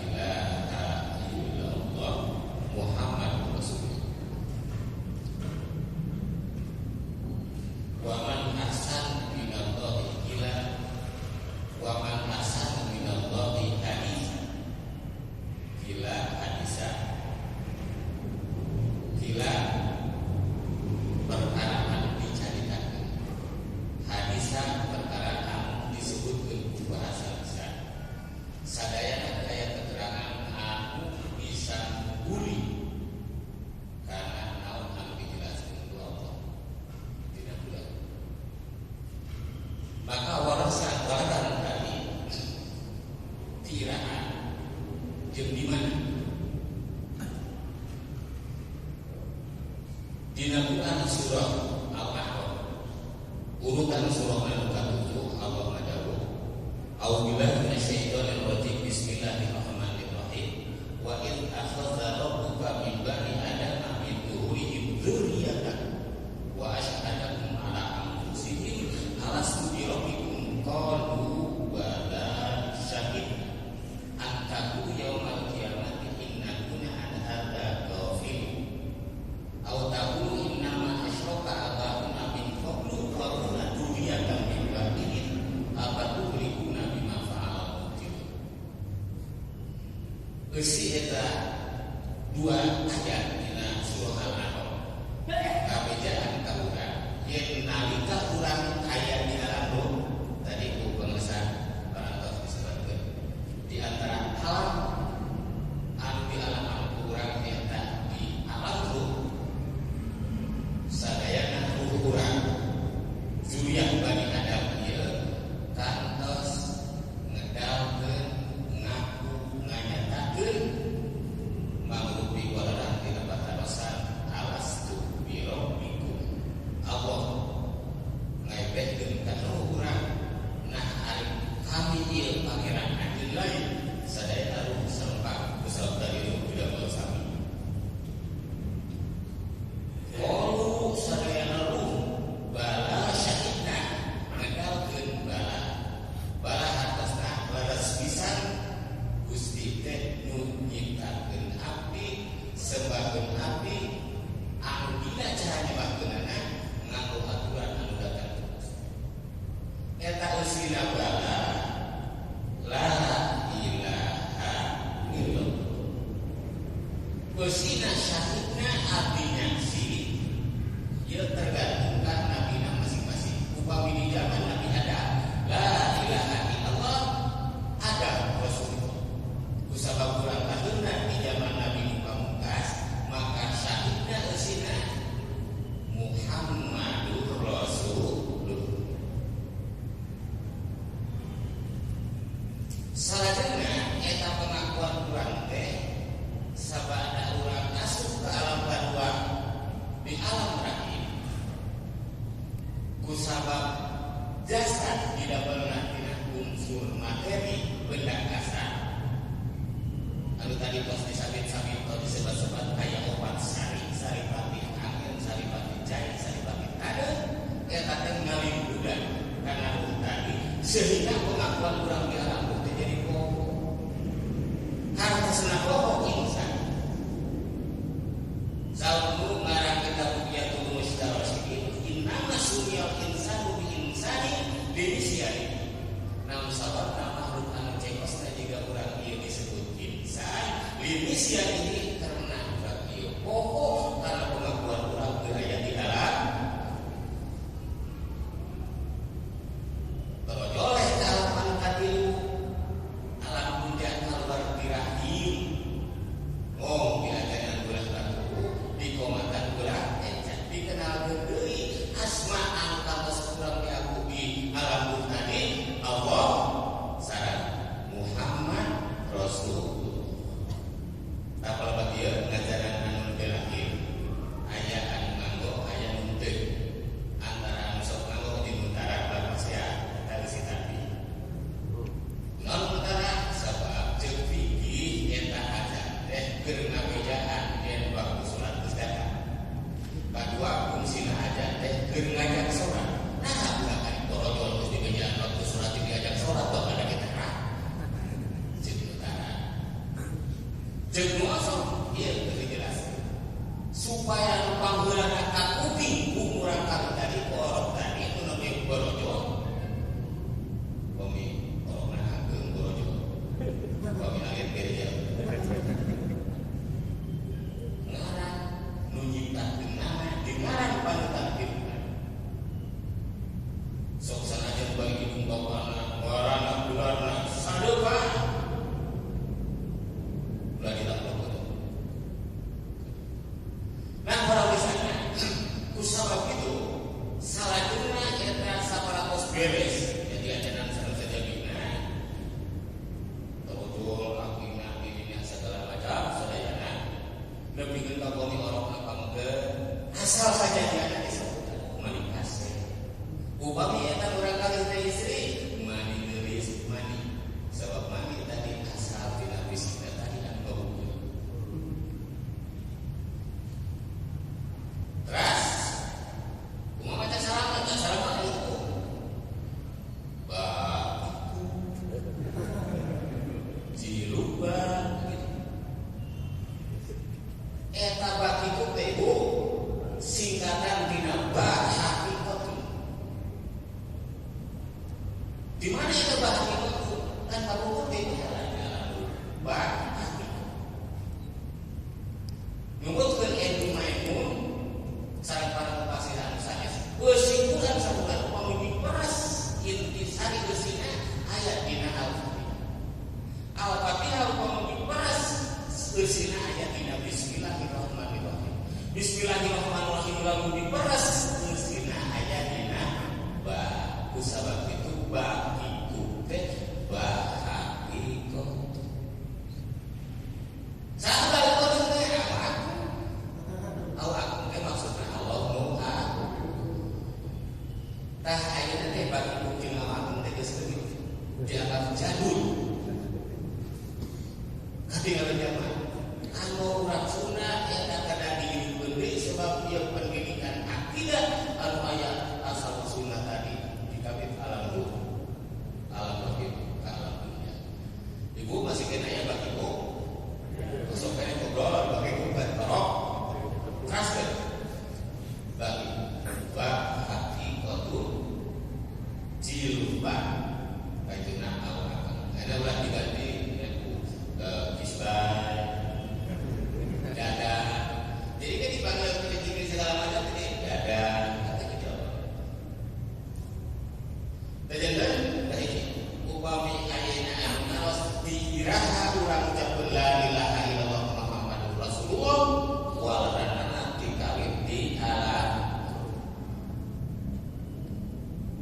ilaha illallah Muhammad Rasulullah. Wa man ahsan minallahi ila wa man ahsan minallahi hadis. Gila hadisa. Gila perkara anu dicaritakeun. Hadisa perkara anu disebutkeun ku bahasa lisan. Sadayana aya keterangan anu bisa guli karena naon anu dijelaskeun ku Allah. Tidak pula. Maka warasan tadi tiraan jeung di mana? Dina Quran surah Al-A'raf urutan surah anu ka-7 Allah ngajawab A'udzubillahi minasyaitonir rajim. Bismillahirrahmanirrahim. Wa id akhadha rabbuka min bani adama min zuhurihim dzurriyyatahum wa asyhadahum ala anfusihim alastu bi rabbikum qalu bala syahidna an taqulu yaumal qiyamati inna kunna an hadza ghafilin aw taqulu inna ma asyraka aba'una min qablu wa kunna dzurriyyatan min ba'dihim apatuhlikuna bima fa'ala mubtilun. Besi eta dua ayat dina surah Al-A'raf. Kabejaan ka urang yen nalika urang aya di alam roh tadi ku pengesan parantos disebutkeun di antara alam anu di alam urang eta di alam roh sadayana ruh urang zuriyah Bani Adam ieu kantos ngedalkeun ngaku nganyatakeun mangrupi walaran tina batarosan alastu bi rabbikum Allah ngaibehkeun ka urang nah ari kami ieu pangeran anjeun lain sadaya ruh serempak kusab dari ruh tidak sami qalu sadayana ruh bala syahidna ngedalkeun bala hartosna leres pisan Gusti teh nu nyiptakeun abdi sebageun abdi anu dina cara nyebabkeunana nganggo aturan anu datang eta eusina bala la ilaha illallah eusina syahidna artinya sih ieu tergantung ka nabina masing-masing upami di zaman Nabi Adam la ilaha illallah ada Rasulullah kusabab urang kaheuna di zaman Nabi Pamungkas maka syahidna eusina Muhammadur Rasulullah salajengna eta pengakuan urang teh sabada urang asup ka alam barwah di alam rahim kusabab jasad tidak pernah tina unsur materi benda kasar anu tadi tos disabit-sabit atau disebat-sebat kayak obat saripati angin, saripati cair, saripati tade eta teh ngalimbudan karena ruh tadi sehingga pengakuan urang di alam ruh teh jadi pokok hartosna pokok insan salmu ngarang kita bukiatul mustarasikin innama suryal insanu bi insani binisiari namun sabar makhluk anu cekos teh juga urang ieu disebut insan binisiari ini karena urang ieu pokok karena pengakuan urang beraya di dalam terojoleh ke alam anu kadilu alam punjak keluar dirahim diajaran ulah laku dikomatan ulah dikenalkeun deui asma anu kantos urang diaku di alam ruh tadi Allah sareng Muhammad Rasulullah. Tapal bagieu ngajaran anu lahir aya anu nganggo aya nu teu antara anu sok nganggo di mutarak barusia eta geus tadi non mutarak sabab ceuk fikih eta aja teh keur ngabejaan yen waktu salat geus datang kadua fungsina aja teh keur ngajak salat nah ulah kan borojol geus dibejaan waktu salat diajak salat kok ada kita ceuk mutarak ceuk muasal ieu teu jelas supaya pangheulana ka kuping ukuran kali tadi korok tadi itu namanya borojol pemi orangna ageung borojol pemi langit gereja ngarang nu nyiptakeun nama di ngaran panutan kehidupan sok sanajan bagi pungkawana warana bularna sadepa ulah dilakukan nah para wisata kusabab itu salajengna eta saparatos beres jadi ajaran sareng sajabina terujul akina dirinya segala macam sadayana nepikeun ka bumi orokna pamengkeun asal saja dia ada disebut mani kasih upami eta urang kalih teh istri mani geulis mani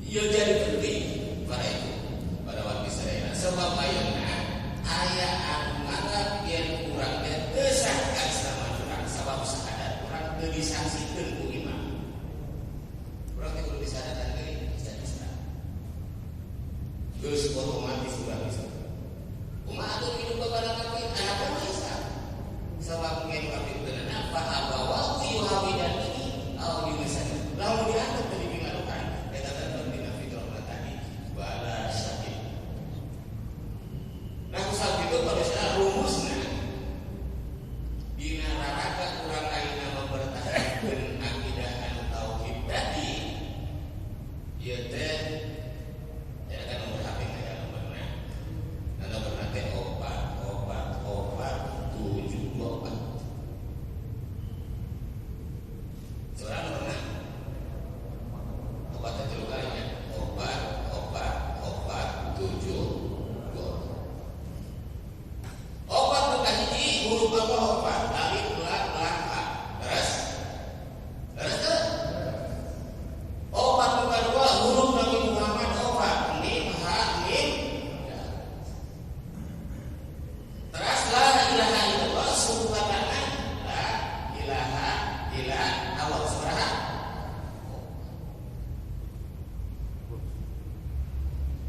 Ia jadi penting pada itu pada waktu saya sebab ayeuna aya anu nganggap yen urang teh desahkan sama urang sabab sadar urang teu disaksikeun ku imam. Urang teh kudu disadarkan deui jadi Islam. Geus otomatis urang bisa. Kumaha atuh hidup kepada kami anak orang Islam. Sabab ngen kami beunana fa abawa yuhawidan ini au yumisana. Lamun dianggap tadi pingarukan eta teh dina fitrah tadi bala syahid. Nah kusal kitu pada salah rumusna dina raraka urang ayeuna mempertahankeun akidah anu tauhid tadi ieu teh ya kan nomor HP aya nomorna. Nah nomorna teh 474. Soalnya nomorna obat teh kalinya 47472. Obat bukan hiji huruf apa obat alif lam ha. Terus obat bukan dua huruf Nabi Muhammad obat mim ha mim. Terus la ilaha illallah subhanallah la ilaha illa Allah subhanahu.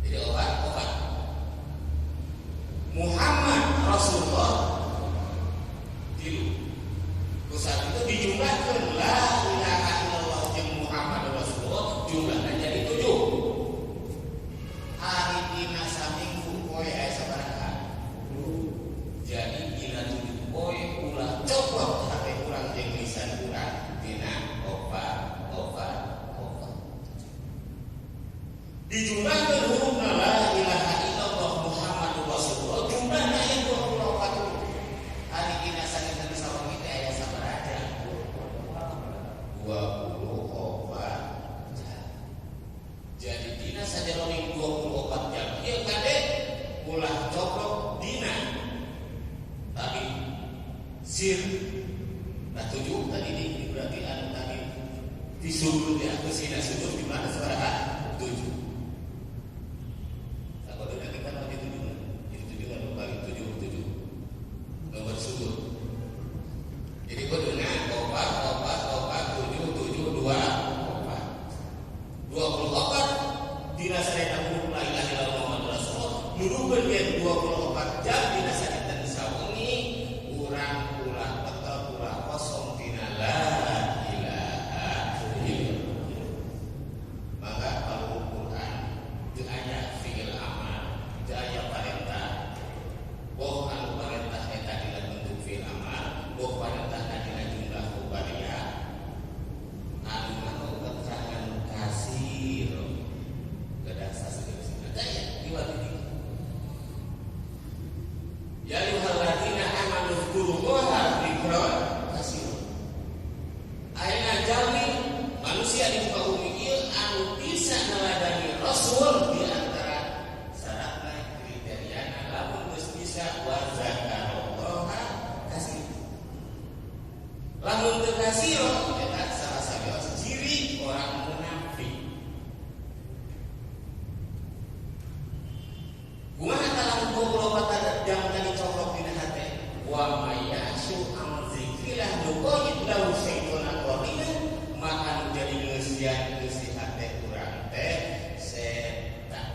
Jadi obat Muhammad Rasulullah tilu. Saat itu dijumlahkan la ilaha illallah jeung Muhammad Rasulullah jumlahnya jadi 7. Ari dina saminggu poe aya sabaraha? Jadi dina 7 poe ulah coplok hate urang jeung lisan urang dina opat. Dijumlahkan hurufna la ilaha illallah Muhammad Rasulullah jumlahna aya 24. Ari dina sakinten sawangi teh aya sabaraha? 24 jam. Jadi dina sajeroning 24 jam ieu kade ulah coplok dina. Tapi sir nah 7 tadi di berarti anu tadi disuruh di aku sina sujud di mana sabaraha? 7. Jadi kuduna obat 772 obat 24 dina sareta huruf la ilaha illallah Muhammadur Rasulullah nuduhkeun yen 24 jam dina sakinten sawengi urang ulah tetep ulah kosong dina la ilaha illallah. Maka Al-Qur'an teu aya fi'il amal, teu aya parentah. Boh anu parentah eta dina bentuk fi'il amal, boh parentah dina jumlah kubariya. Anu mah keterangan kasir. Kedah saseueuna daya diwati dieu. Ya ayyuhalladzina amanu dzkurullaha dzikran katsiran. Ayeuna jalmi manusia di muka bumi ieu anu bisa neladani Rasul di antara syaratna kriteriana lamun geus bisa wa zakarollaha katsiran. Lamun teu katsiran eta salah satu ciri orang munafik. Kumaha lamun 24 jam tadi coplok dina hate wa mayyashu an zikrillah nuqayyid lahu syaitana qarina maka menjadi ngeusian eusi hate urang teh setan.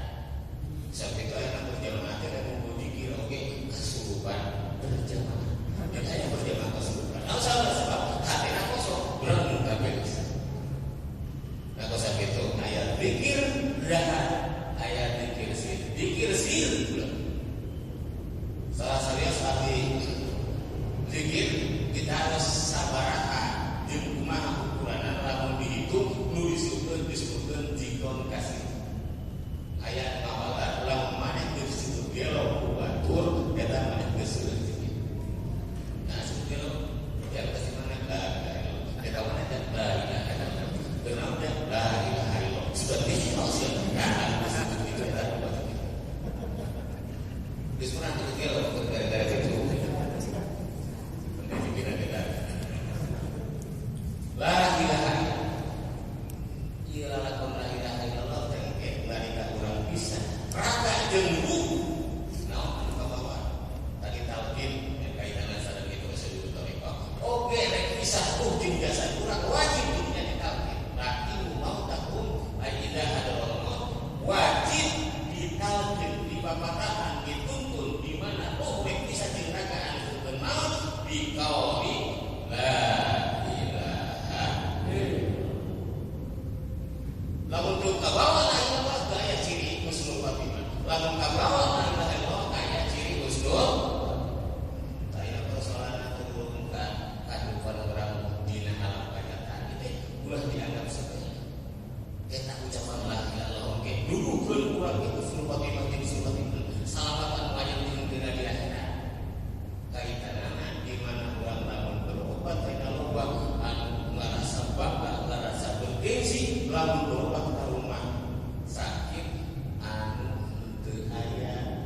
Sampai itu aya berjamaah teh mun dikir oge kasurupan berjamaah. Dan aya berjamaah kasurupan. Nah sebab hatena kosong urang mun kabeh bisa. Nah kosa kitu aya zikir rahat, aya zikir sir pula. Salah serius arti zikir kita harus sabaraha jeung kumaha ukuranna lamun dihitung nu disebutkeun zikron kasih. Aya ngawalan lamun maneh geus disebut gelo batur eta maneh geus zikir. Nah sebut gelo ya kasih maneh la eta maneh la ilaha illallah. Kenapa la ilaha illallah? Sudah dihipnosis kan disebut itu eta. Geus pernah gelo gara-gara itu. La ilaha illallah. Ieu lakon la ilaha illallah teh Lamun teu kabawa la ilaha illallah gaya ciri husnul khotimah. Lamun kabawa la ilaha illallah gaya ciri husnul. Saya persoalan turunkan kehidupan orang dina alam kenyataan itu ulah dianggap sebagai kita ucapan la ilaha illallah oke dudukeun urang itu husnul khotimah jadi husnul khotimah. Salamatan wajib dina di akhirat. Kaitanana di mana urang lamun berobat kana loba anu ngarasa bangga, ngarasa bergengsi lamun berobat ka rumah sakit anu teu aya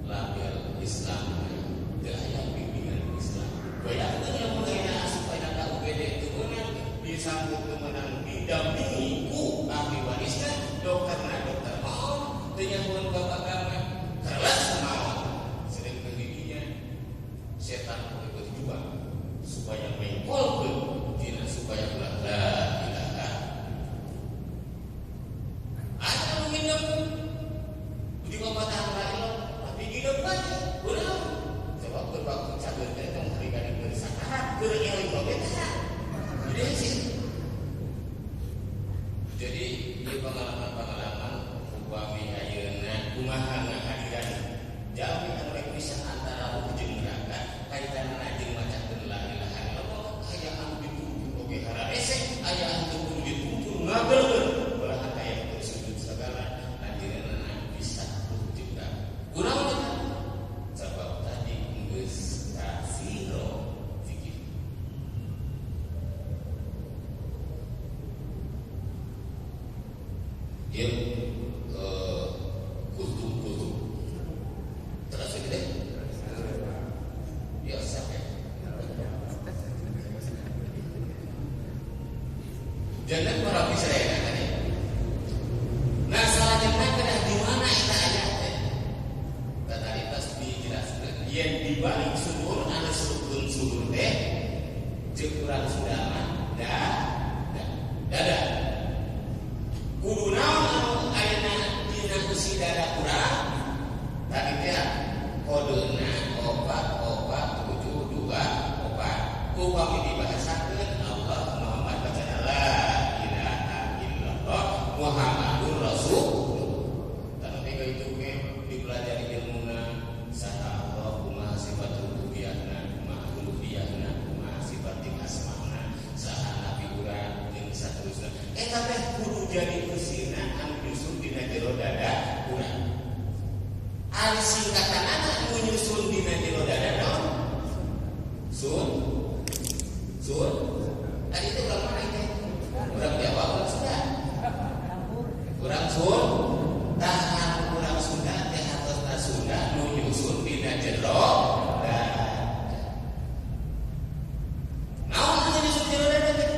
label Islam, teu aya bimbingan Islam. Bayangkeun lamun aya supaya ka UGD teu meunang disambut teu meunang didampingi ku ahli warisna, dokterna dokter maot teu nyahoan bab agama, keras maot. Sedang didinya setan ikut juga supaya mengkolkeun dina supaya ulah la ilaha. Ada nu nginep di babatan la ilaha tapi nginep aja urang coba berbakti cager teh tong hari kali bersakarat keur eling oge tah. Jadi ieu pengalaman-pengalaman upami ayeuna kumaha ngahadiran jalmi anu rek pisah antara ruh jeung neraka kaitanna jeung macakeun la ilaha illallah aya anu dituntun oge hararese aya anu kudu dituntun ngabeulkeun baraha aya keur sujud sagala anjeunna bisa ruh jeung neraka kunaon eta sabab tadi geus kasiro fikir ieu kultum terus gede ya sampai jangan para Israel kan nah salahnya kena di mana eta aya tadi pas dijelaskan yang di balik sumur anu sumur teh jeung urang Sunda dada kudu naon anu ayeuna dina besi dada urang tadi teh kodena 472 upami dibahasakeun Allah Muhammad bacana la ilaha illallah Muhammadur Rasulullah. Tapi itu ke dipelajari ilmuna saha Allah kumaha sifat rububiyahna kumaha uluhiyahna kumaha sifat asmana saha nabi urang jeung saterusna eta teh kudu jadi usina anu nyusun dina jero dada urang. Ari singkatanana anu nyusun dina jero dada naon? Sun. Tadi itu urang mana itu? Urang Jawa, urang Sunda. Urang Sun. Tahan urang Sunda teh atosna Sunda nu nyusun dina jero dada. Naon anu nyusun jero dada teh?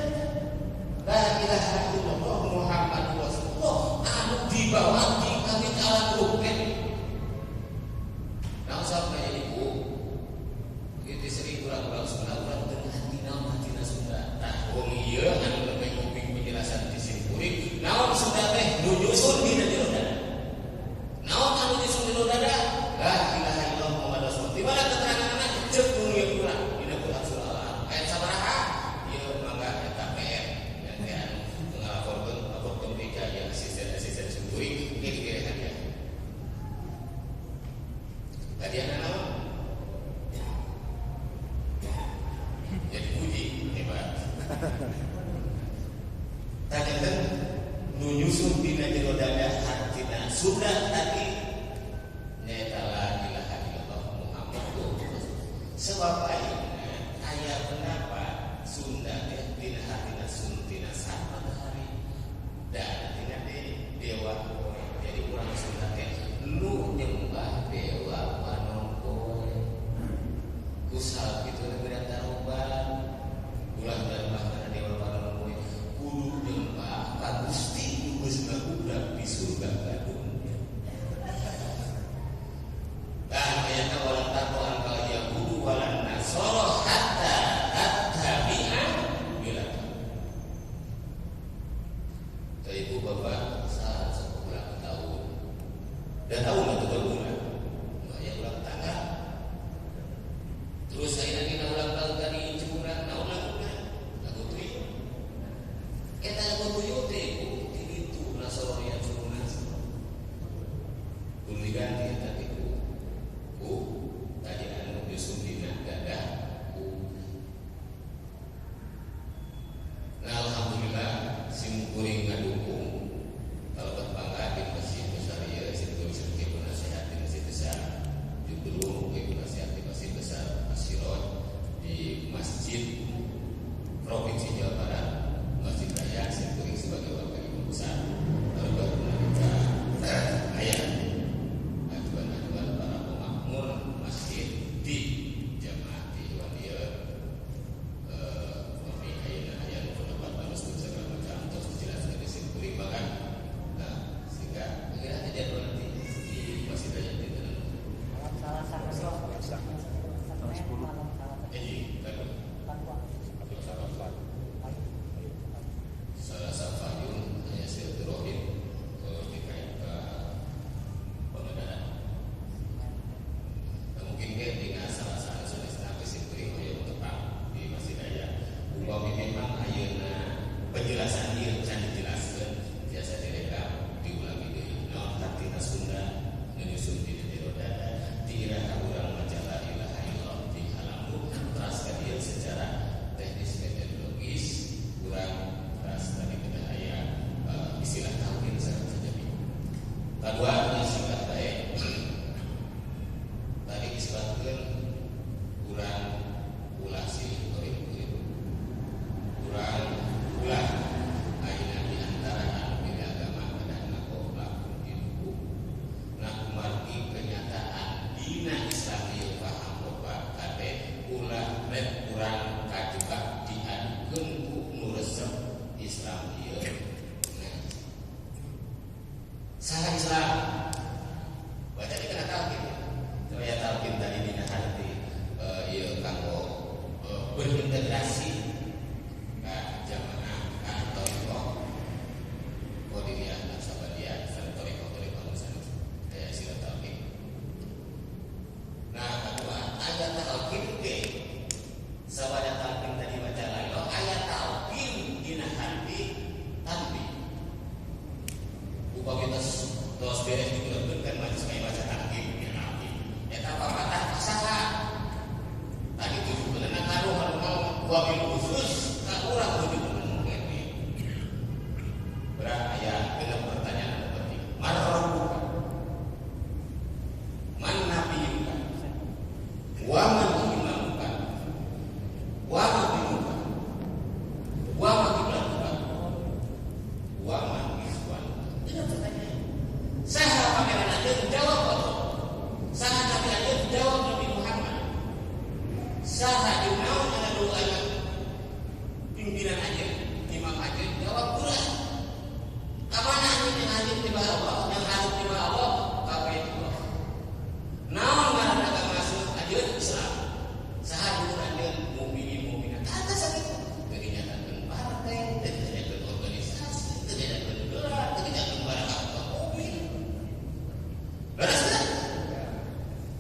La ilaha illallah Muhammadur Rasulullah anu dibawa di kami alam ruket. Naon sabda ibu? Itu sering urang-urang Sunda urang teu hati naon hatina Sunda. Tah wong ieu anu lebih nguping penjelasan di sini kuring naon Sunda teh nu nyusun dina jero dada. Naon anu nyusun jero dada? La ilaha illallah Muhammadur Rasulullah. Di mana keteranganna ceuk nu ieu urang dina Quran surah Al-An'am ayat sabaraha? Ieu mangga eta PR yang anu ngalaporkeun mereka yang asisten kuring ieu dikirehan ya. Kadiana naon? Jadi puji hebat. Tanyakan nu nyusun dina jero dada hatina Sunda tadi nyaeta la ilaha illallah Muhammadur Rasulullah. Sebab aya pendapat Sunda teh dina hatina suntina saat matahari dan dina dewa. Jadi urang Sunda teh nu nyembah dewa Panongkoe. Kusal kitu negara taroban ulah nyembah kana dewa Panongkoe kudu nyembah ka Gusti nu geus ngabudak di surga Gadung. Dan ayatna wala taqwan kal yahudu walan nasara hatta tattabi'a millata. Teu ibu bapak saha sakulah tahun. Dan tahu enggak tuh bulan? Ya ulang tangga. Terus saya kita ulang tahun tadi jemuran, naon lagu tuyul. Eta lagu tuyul teh itu Kadua singkat bae. Tadi disebutkan kurang ulah sih kurang ulah aina di antara anu agama dan nakola hidup. Nah kumargi kenyataan dina Islam ieu paham loba kate ulah rek kurang kajebak diadukeun ku nu resep Islam ieu. Salah Islam. Baca di kana talqin. Saya talqin tadi dina hati ieu kanggo berintegrasi ka jamaah ka thariqah qadiriyah sabadiyah sareng thariqah nusantara. Aya sila talqin. Nah, kedua ayat talqin ge sabada talqin tadi baca lailo ayat talqin dina hati tanbih. Upami tos beres dikeurkeun kan majelis kaya baca talqin ya nabi. Eta papatah saha? Tadi tujuan kanu mau wabil khusus ka urang kudu mungkin. Berat aya genep pertanyaan anu penting. Mana orang bukan? Man nabiyuka? Wa man imamuka? Wa man dinuka? Wa man kiblatuka? Wa man iswan? Itu pertanyaan. Saha pangeran aja jawab apa? Saha nabi aja jawab Nabi Muhammad. Saha dinaun ana doa pimpinan aja, imam aja jawab Quran. Kamana anu yang hadir di bawah Allah, yang hadir di bawah Allah, kabeh itu. Naon ngaranna agama masuk aja Islam. Saha Quran dan mukminin mukminat. Kata sakitu. Teu dinyatakeun partai, teu dinyatakeun organisasi, teu dinyatakeun gelar, teu dinyatakeun barang apa mobil. Beres kan?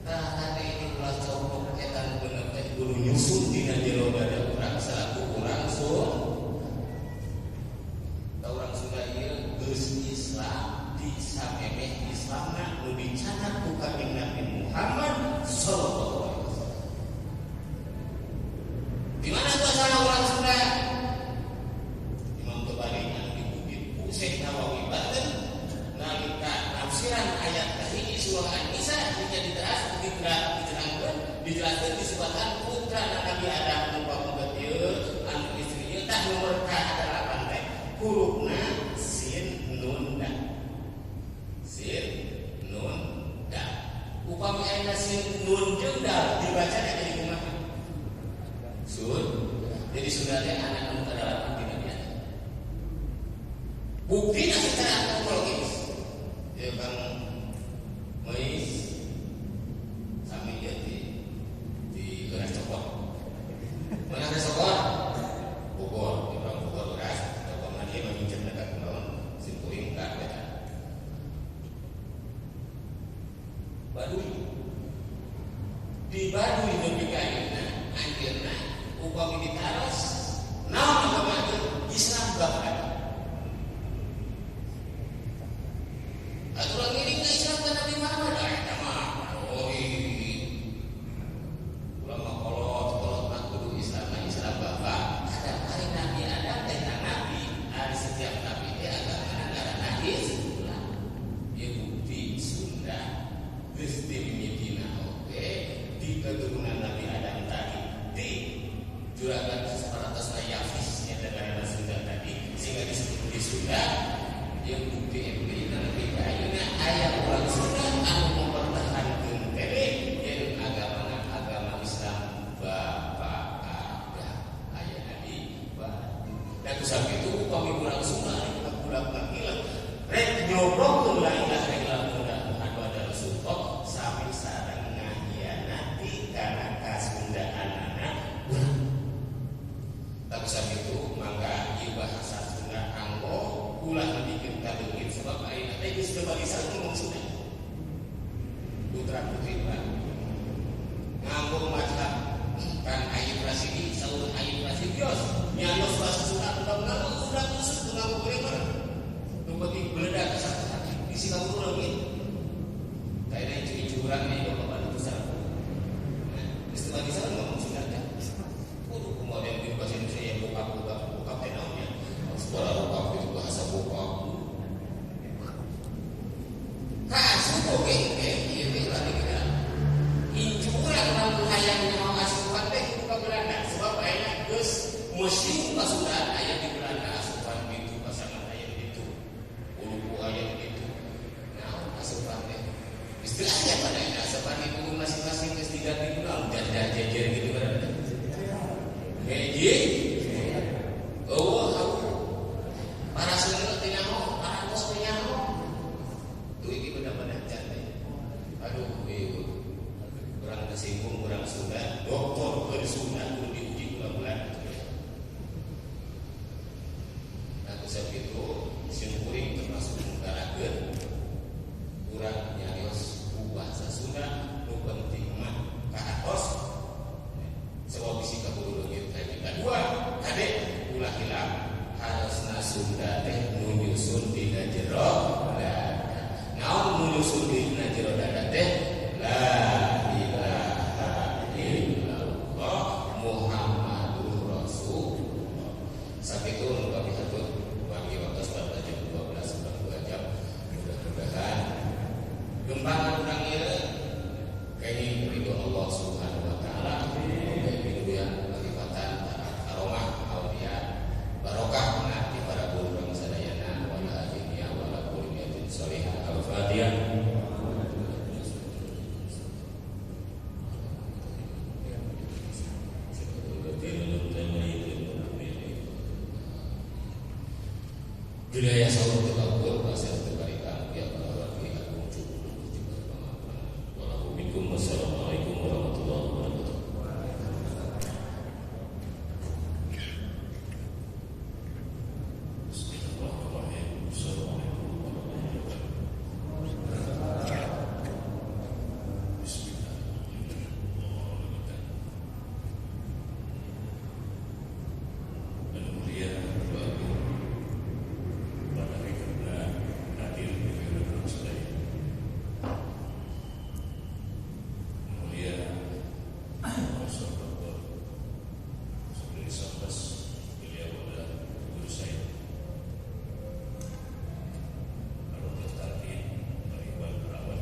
Tah tadi ini ulah coba etan bener teh guru nyusun dina jero dada urang salaku urang sun. Da urang Sunda ieu geus Islam disamemeh Islamna nu dicanat ku Kanjeng Nabi Muhammad sallallahu alaihi wasallam. Di mana tuh asal urang Sunda? Imam Ghazali anu dikutip ku Syekh Nawawi Banten nalika tafsiran ayat kahiji surah An-Nisa dijelaskan disebutkan putra Nabi Adam nu pamuget ieu anu istri ieu tah nomor K adalah pantai hurufna sin nun da. Sin nun da. Upami aya sin nun jeung dal dibaca jadi kumaha? Sun. Jadi sudah teh anak anu kadalapan dina dia. Buktina secara antropologis. Ya Bang Mois sami jadi di Geras Cokot. Mana ada Cokot? Bogor, di Bogor Geras. Cokot mana dia meminjam dekat kunaon simkuring ka beta. Baduy. Di Baduy nepi ka ayeuna anjeunna upami ditaros naon agama Islam bahkan. Aturan ini ke Islam ke Nabi Muhammad eta mah ulama kolot mah kudu Islam bapak. Ada kali Nabi Adam dan Nabi, ada setiap Nabi teh agama ngaranna Islam. Ieu bukti Sunda geus dimimidina oge di keturunan Nabi Adam tadi di juragan 100 Yafis yang negara Sunda tadi sehingga disebut di Sunda yang bukti empirik nanti ayeuna aya urang Sunda anu mempertahankeun teh yen agama Islam bapak ada aya di Batu. Dan sakitu upami urang Sunda anu budak ngakilat rek nyobrokeun la ilaha illallah Muhammad Rasulullah sami sareng ngahianati kana kasundaanana urang. Tapi sakitu mangga ieu bahasa Sunda anggo ulah bikin kadengin sebab ayeuna teh geus teu balisan ngomong Sunda. Putra putri urang nganggo mazhab kan Ayyub Rasidi saur Ayyub Rasidios nyarios bahasa Sunda udah nganggo udah kusut nganggo grammar nu penting beledak ka satu hati di Singapura ge kayak icu-icu urang nih bapak bapak besar geus teu balisan ngomong Sunda teh kudu kemudian di bahasa Indonesia yang bokap teh naonnya sekolah bokap itu bahasa bokap Gelaya pada ini seperti itu masing-masing ke tiga itu lah dan jajar gitu kan. Meji, oh aku para sungai tidak mau, para bos punya mau. Tuh ini benar-benar cantik. Aduh, kurang tersinggung, kurang sudah. Dokter bersunat pun diuji bulan-bulan. Aku seperti itu, simpuring termasuk mengkarakan. Kurang nyarios bahasa Sunda nu penting mah ka atos sebab bisi kabulu leungit kita dua kade ulah hilang harusna Sunda teh nu nyusun dina jero dada naon nu nyusun dina jero dada teh la ilaha illallah Muhammadur Rasulullah sakitu nu kami hatur bagi waktu pada jam 12 sampai 2 jam mudah-mudahan gembangan urang ieu kayaknya ridho Allah Subhanahu wa taala mudah-mudahan kelifatan aromah aulia barokah nanti para guru urang sadayana wala akhirnya wala kuliyatin sholihah al-fatihah. Budaya sahur terkabul pasal terbarikan ya Wassalamualaikum warahmatullahi wabarakatuh. Bismillahirrahmanirrahim. Assalamualaikum warahmatullahi wabarakatuh. Bismillahirrahmanirrahim. Dan mulia pada karena hadir di film sedaya. Mulia Profesor Dr. Sugeng Sambas, beliau adalah guru saya. Kalau tertarik beribadah perawat,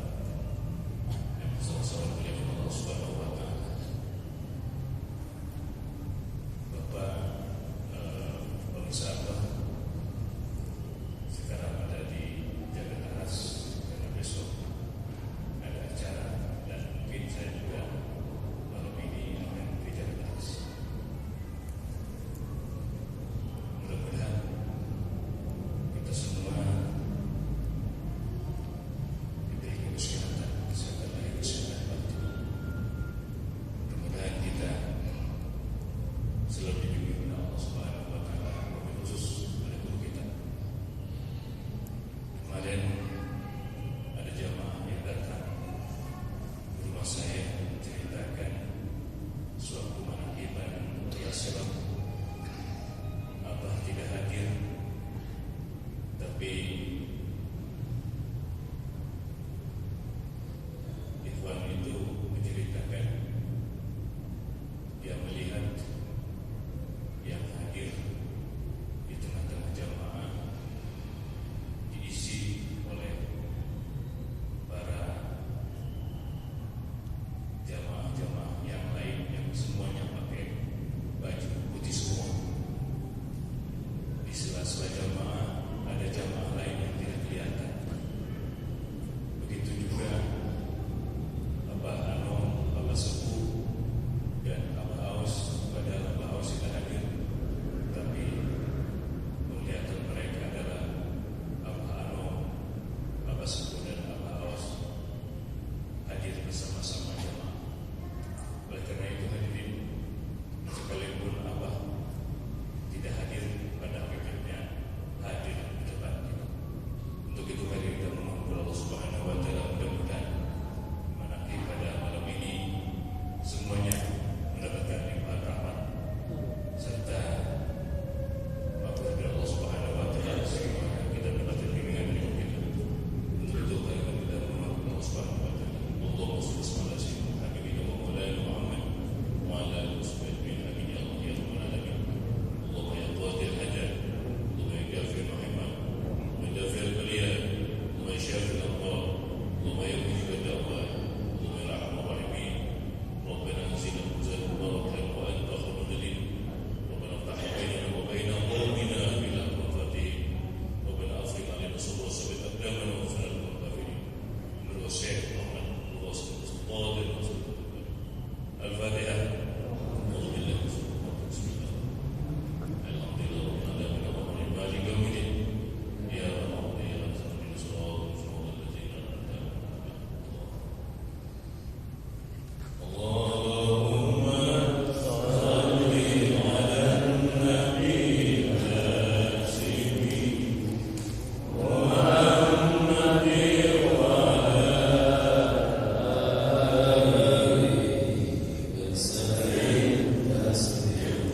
yang sama-sama beliau Allah Subhanahu wa Ta'ala. Bapak pengusaha sekarang ada di Jakarta karena besok ada acara dan mungkin saya juga malam ini akan ke Jakarta. Mudah-mudahan kita semua diberikan kesehatan lahir kesehatan batin. Mudah-mudahan kita selalu dibimbing oleh Allah Subhanahu wa Ta'ala, wabil khusus oleh guru kita. Kemarin ada jamaah yang datang ke rumah saya menceritakan suatu manakiban ya sebab Abah tidak hadir, tapi Ikhwan itu menceritakan dia melihat yang hadir di tengah-tengah jamaah diisi oleh para jamaah-jamaah yang lain yang semuanya pakai baju putih semua. Di sela-sela jamaah ada jamaah lain yang tidak kelihatan. Begitu juga Abah Anom, Abah Sepuh, dan Abah Aus. Padahal Abah Aus tidak hadir, tapi penglihatan mereka adalah Abah Anom, Abah Sepuh, dan Abah Aus hadir bersama-sama jamaah. Oleh karena itu hadirin, sekalipun Abah tidak hadir, pada akhirnya hadir di depan kita. Untuk itu